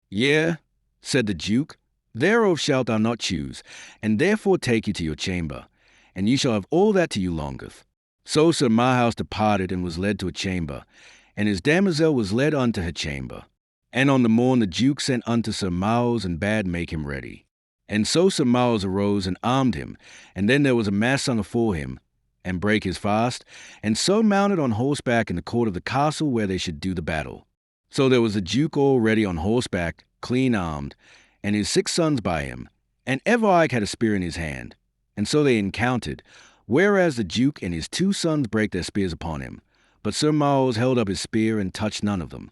Speaker 1: Yea, said the duke, thereof shalt thou not choose, and therefore take you to your chamber, and ye shall have all that to you longeth. So Sir Marhaus departed and was led to a chamber, and his damosel was led unto her chamber. And on the morn the duke sent unto Sir Malory and bade make him ready. And so Sir Malory arose and armed him, and then there was a mass sung afore him, and brake his fast, and so mounted on horseback in the court of the castle where they should do the battle. So there was the duke already on horseback, clean armed, and his 6 sons by him, and Evike had a spear in his hand. And so they encountered, whereas the duke and his 2 sons brake their spears upon him, but Sir Malory held up his spear and touched none of them.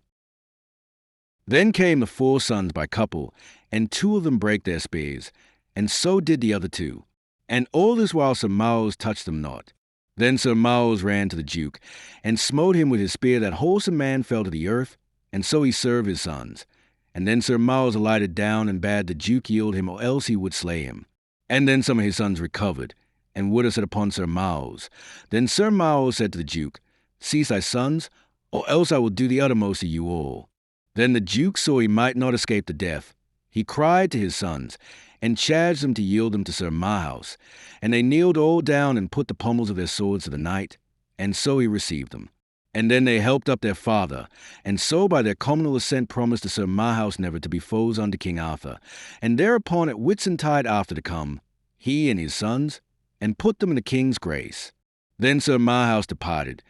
Speaker 1: Then came the 4 sons by couple, and 2 of them brake their spears, and so did the other 2. And all this while Sir Malory touched them not. Then Sir Malory ran to the duke, and smote him with his spear that wholesome man fell to the earth, and so he served his sons. And then Sir Malory alighted down and bade the duke yield him, or else he would slay him. And then some of his sons recovered, and would have set upon Sir Malory. Then Sir Malory said to the duke, Cease thy sons, or else I will do the uttermost of you all. Then the duke saw he might not escape the death. He cried to his sons, and charged them to yield them to Sir Marhaus. And they kneeled all down and put the pommels of their swords to the knight, and so he received them. And then they helped up their father, and so by their communal assent promised to Sir Marhaus never to be foes unto King Arthur. And thereupon at Whitsuntide after to come, he and his sons, and put them in the king's grace. Then Sir Marhaus departed,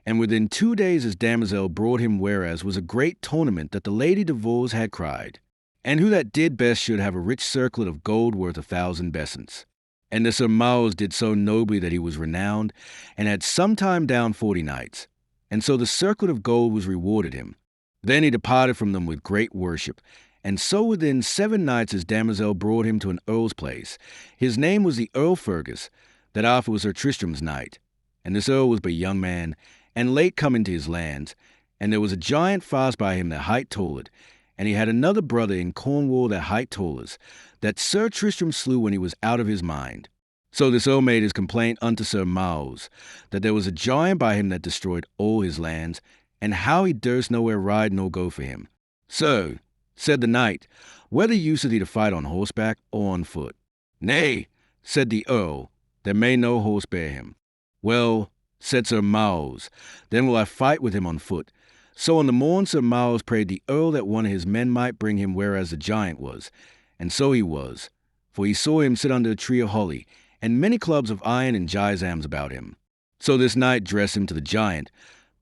Speaker 1: and within 2 days his damosel brought him whereas was a great tournament that the Lady de Vaux had cried, and who that did best should have a rich circlet of gold worth 1,000 besants. And the Sir Malory did so nobly that he was renowned, and had sometime down 40 knights, and so the circlet of gold was rewarded him. Then he departed from them with great worship, and so within 7 nights his damosel brought him to an earl's place. His name was the Earl Fergus, that after was Sir Tristram's knight, and this earl was but a young man, and late come into his lands, and there was a giant fast by him that hight tolled, and he had another brother in Cornwall that hight Tollers, that Sir Tristram slew when he was out of his mind. So this earl made his complaint unto Sir Malory, that there was a giant by him that destroyed all his lands, and how he durst nowhere ride nor go for him. So, said the knight, whether useth he to fight on horseback or on foot? Nay, said the earl, there may no horse bear him. Well, said Sir Malory, then will I fight with him on foot. So on the morn Sir Malory prayed the earl that one of his men might bring him whereas the giant was, and so he was, for he saw him sit under a tree of holly, and many clubs of iron and gisams about him. So this knight dressed him to the giant,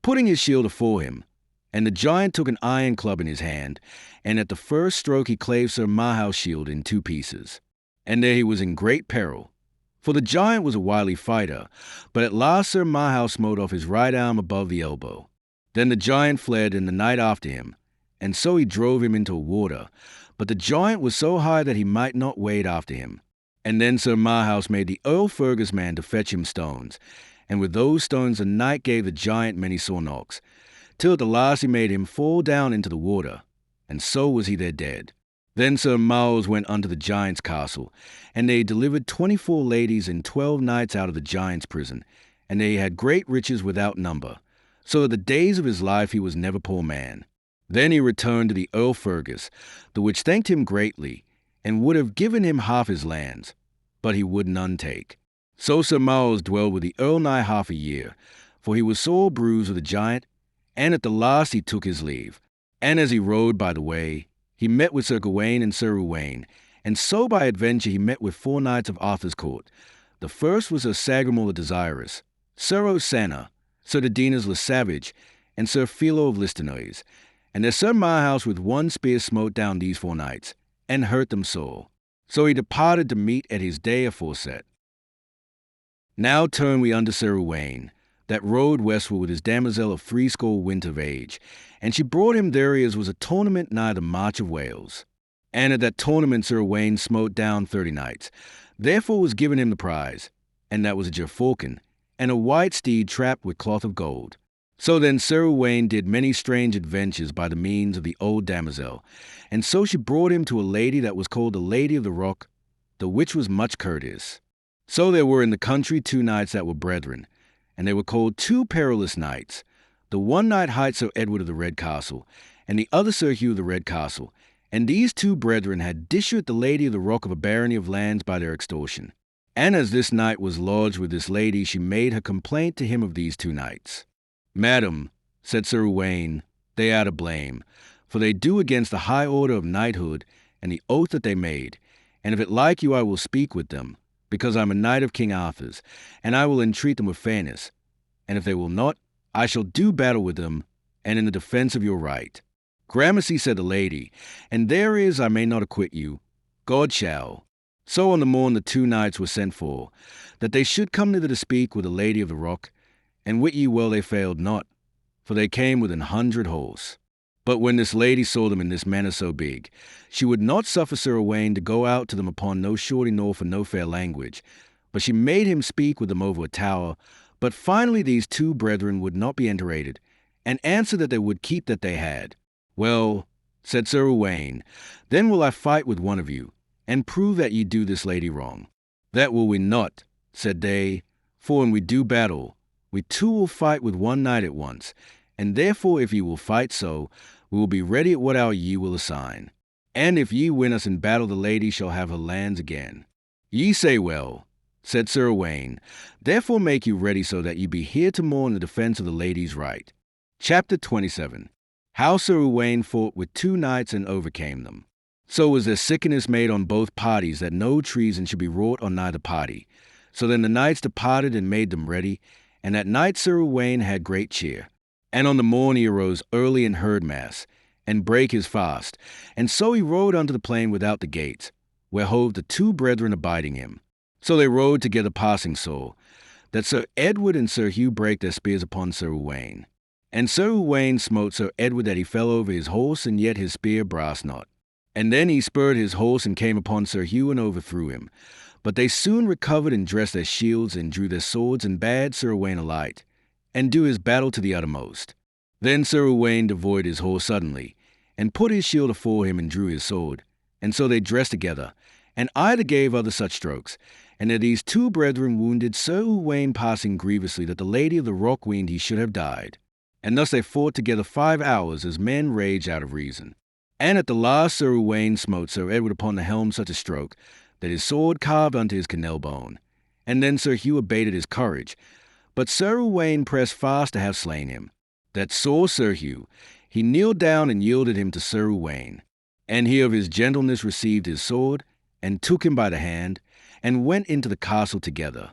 Speaker 1: putting his shield afore him, And the giant took an iron club in his hand, and at the first stroke he clave Sir Marhaus' shield in 2 pieces. And there he was in great peril. For the giant was a wily fighter, but at last Sir Marhaus smote off his right arm above the elbow. Then the giant fled, and the knight after him, and so he drove him into a water. But the giant was so high that he might not wade after him. And then Sir Marhaus made the Earl Fergus man to fetch him stones, and with those stones the knight gave the giant many sore knocks, till at the last he made him fall down into the water, and so was he there dead. Then Sir Marhaus went unto the giant's castle, and they delivered 24 ladies and 12 knights out of the giant's prison, and they had great riches without number, so that the days of his life he was never poor man. Then he returned to the Earl Fergus, the which thanked him greatly, and would have given him half his lands, but he would none take. So Sir Marhaus dwelled with the Earl nigh half a year, for he was sore bruised with the giant, and at the last he took his leave. And as he rode by the way, he met with Sir Gawain and Sir Uwaine, and so by adventure he met with 4 knights of Arthur's court. The first was Sir Sagramor the Desirous, Sir Osanna, Sir Dinas le Savage, and Sir Philo of Listinois. And as Sir Marhaus with 1 spear smote down these 4 knights, and hurt them sore. So he departed to meet at his day aforeset. Now turn we unto Sir Uwaine, that rode westward with his damosel of 80 winter of age, and she brought him there as was a tournament nigh the March of Wales. And at that tournament Sir Uwaine smote down 30 knights. Therefore was given him the prize, and that was a gerfalcon, and a white steed trapped with cloth of gold. So then Sir Uwaine did many strange adventures by the means of the old damosel, and so she brought him to a lady that was called the Lady of the Rock, the which was much courteous. So there were in the country 2 knights that were brethren, and they were called 2 perilous knights. The one knight hight Sir Edward of the Red Castle, and the other Sir Hugh of the Red Castle, and these 2 brethren had dissuaded the Lady of the Rock of a barony of lands by their extortion. And as this knight was lodged with this lady, she made her complaint to him of these 2 knights. Madam, said Sir Uwaine, they are to blame, for they do against the high order of knighthood and the oath that they made, and if it like you I will speak with them, because I am a knight of King Arthur's, and I will entreat them with fairness, and if they will not, I shall do battle with them, and in the defense of your right. Gramercy, said the lady, and there is I may not acquit you. God shall. So on the morn the 2 knights were sent for, that they should come thither to speak with the Lady of the Rock, and wit ye well they failed not, for they came with 100 horse. But when this lady saw them in this manner so big, she would not suffer Sir Uwaine to go out to them upon no shorty nor for no fair language, but she made him speak with them over a tower. But finally these 2 brethren would not be enterated, and answered that they would keep that they had. Well, said Sir Uwaine, then will I fight with one of you, and prove that ye do this lady wrong. That will we not, said they, for when we do battle, we 2 will fight with 1 knight at once, and therefore if ye will fight so, we will be ready at what hour ye will assign. And if ye win us in battle, the lady shall have her lands again. Ye say well, said Sir Uwaine, therefore make you ready so that ye be here tomorrow in the defense of the lady's right. Chapter 27. How Sir Uwaine fought with 2 knights and overcame them. So was there sickness made on both parties that no treason should be wrought on neither party. So then the knights departed and made them ready, and that night Sir Uwaine had great cheer. And on the morn he arose early and heard mass, and brake his fast, and so he rode unto the plain without the gates, where hoved the 2 brethren abiding him. So they rode together passing sore, that Sir Edward and Sir Hugh brake their spears upon Sir Uwaine. And Sir Uwaine smote Sir Edward that he fell over his horse, and yet his spear brast not. And then he spurred his horse and came upon Sir Hugh and overthrew him. But they soon recovered and dressed their shields and drew their swords and bade Sir Uwaine alight, and do his battle to the uttermost. Then Sir Uwaine devoid his horse suddenly, and put his shield afore him and drew his sword. And so they dressed together, and either gave other such strokes, and that these 2 brethren wounded Sir Uwaine passing grievously, that the Lady of the Rock weened he should have died. And thus they fought together 5 hours, as men rage out of reason. And at the last Sir Uwaine smote Sir Edward upon the helm such a stroke, that his sword carved unto his canel bone. And then Sir Hugh abated his courage, but Sir Uwaine pressed fast to have slain him. That saw Sir Hugh, he kneeled down and yielded him to Sir Uwaine. And he of his gentleness received his sword, and took him by the hand, and went into the castle together.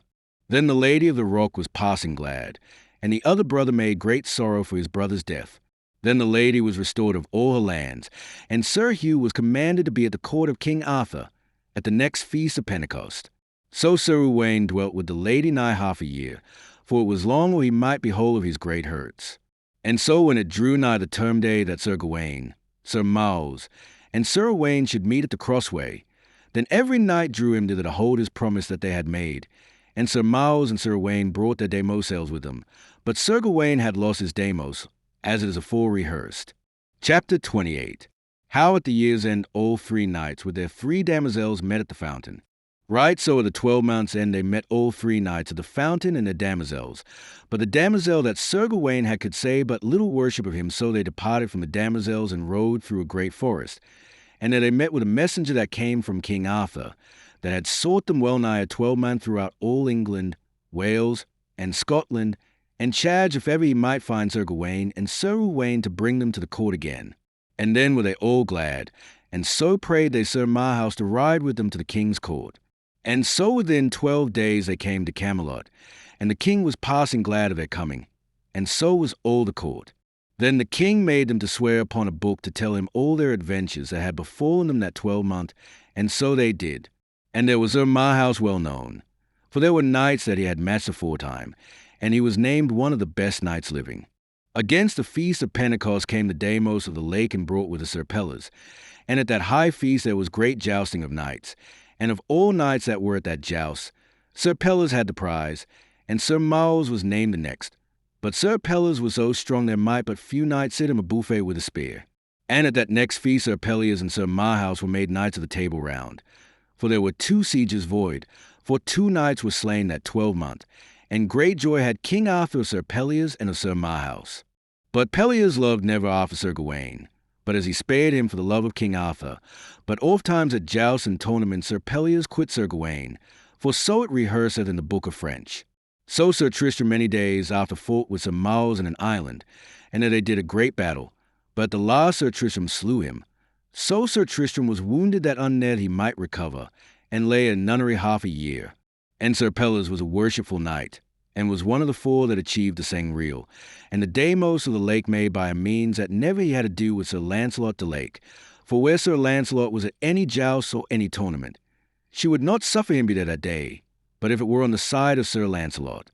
Speaker 1: Then the Lady of the Rock was passing glad, and the other brother made great sorrow for his brother's death. Then the lady was restored of all her lands, and Sir Hugh was commanded to be at the court of King Arthur at the next feast of Pentecost. So Sir Uwaine dwelt with the lady nigh half a year, for it was long where he might behold of his great hurts. And so when it drew nigh the term day that Sir Gawain, Sir Malory, and Sir Uwaine should meet at the crossway, then every knight drew him to hold his promise that they had made. And Sir Malory and Sir Uwaine brought their damosels with them, but Sir Gawain had lost his damos, as it is afore rehearsed. Chapter 28. How at the year's end all 3 knights with their 3 damosels met at the fountain. Right so at the 12 months' end they met all 3 knights at the fountain and their damosels. But the damosel that Sir Gawain had could say but little worship of him, so they departed from the damosels and rode through a great forest. And there they met with a messenger that came from King Arthur, that had sought them well nigh a 12-month throughout all England, Wales, and Scotland, and charged if ever he might find Sir Gawain and Sir Uwaine to bring them to the court again. And then were they all glad, and so prayed they Sir Marhaus to ride with them to the king's court. And so within 12 days they came to Camelot, and the king was passing glad of their coming, and so was all the court. Then the king made them to swear upon a book to tell him all their adventures that had befallen them that 12-month, and so they did. And there was Sir Marhaus well known, for there were knights that he had matched aforetime, and he was named one of the best knights living. Against the feast of Pentecost came the damos of the lake and brought with the Sir Pellas, and at that high feast there was great jousting of knights. And of all knights that were at that joust, Sir Pellas had the prize, and Sir Malory was named the next. But Sir Pellas was so strong there might but few knights sit him a buffet with a spear. And at that next feast Sir Pellias and Sir Marhaus were made knights of the Table Round. For there were 2 sieges void, for 2 knights were slain that 12-month, and great joy had King Arthur of Sir Pellias and of Sir Marhaus. But Pellias loved never Arthur Sir Gawain, but as he spared him for the love of King Arthur. But oft-times at jousts and tournaments Sir Pellias quit Sir Gawain, for so it rehearseth in the book of French. So Sir Tristram many days after fought with Sir Malory in an island, and there they did a great battle. But at the last Sir Tristram slew him. So Sir Tristram was wounded that unned he might recover, and lay in a nunnery half a year. And Sir Pellas was a worshipful knight, and was one of the 4 that achieved the sangreal, and the damos of the lake made by a means that never he had to do with Sir Lancelot de Lake. For where Sir Lancelot was at any joust or any tournament, she would not suffer him be there that day, but if it were on the side of Sir Lancelot.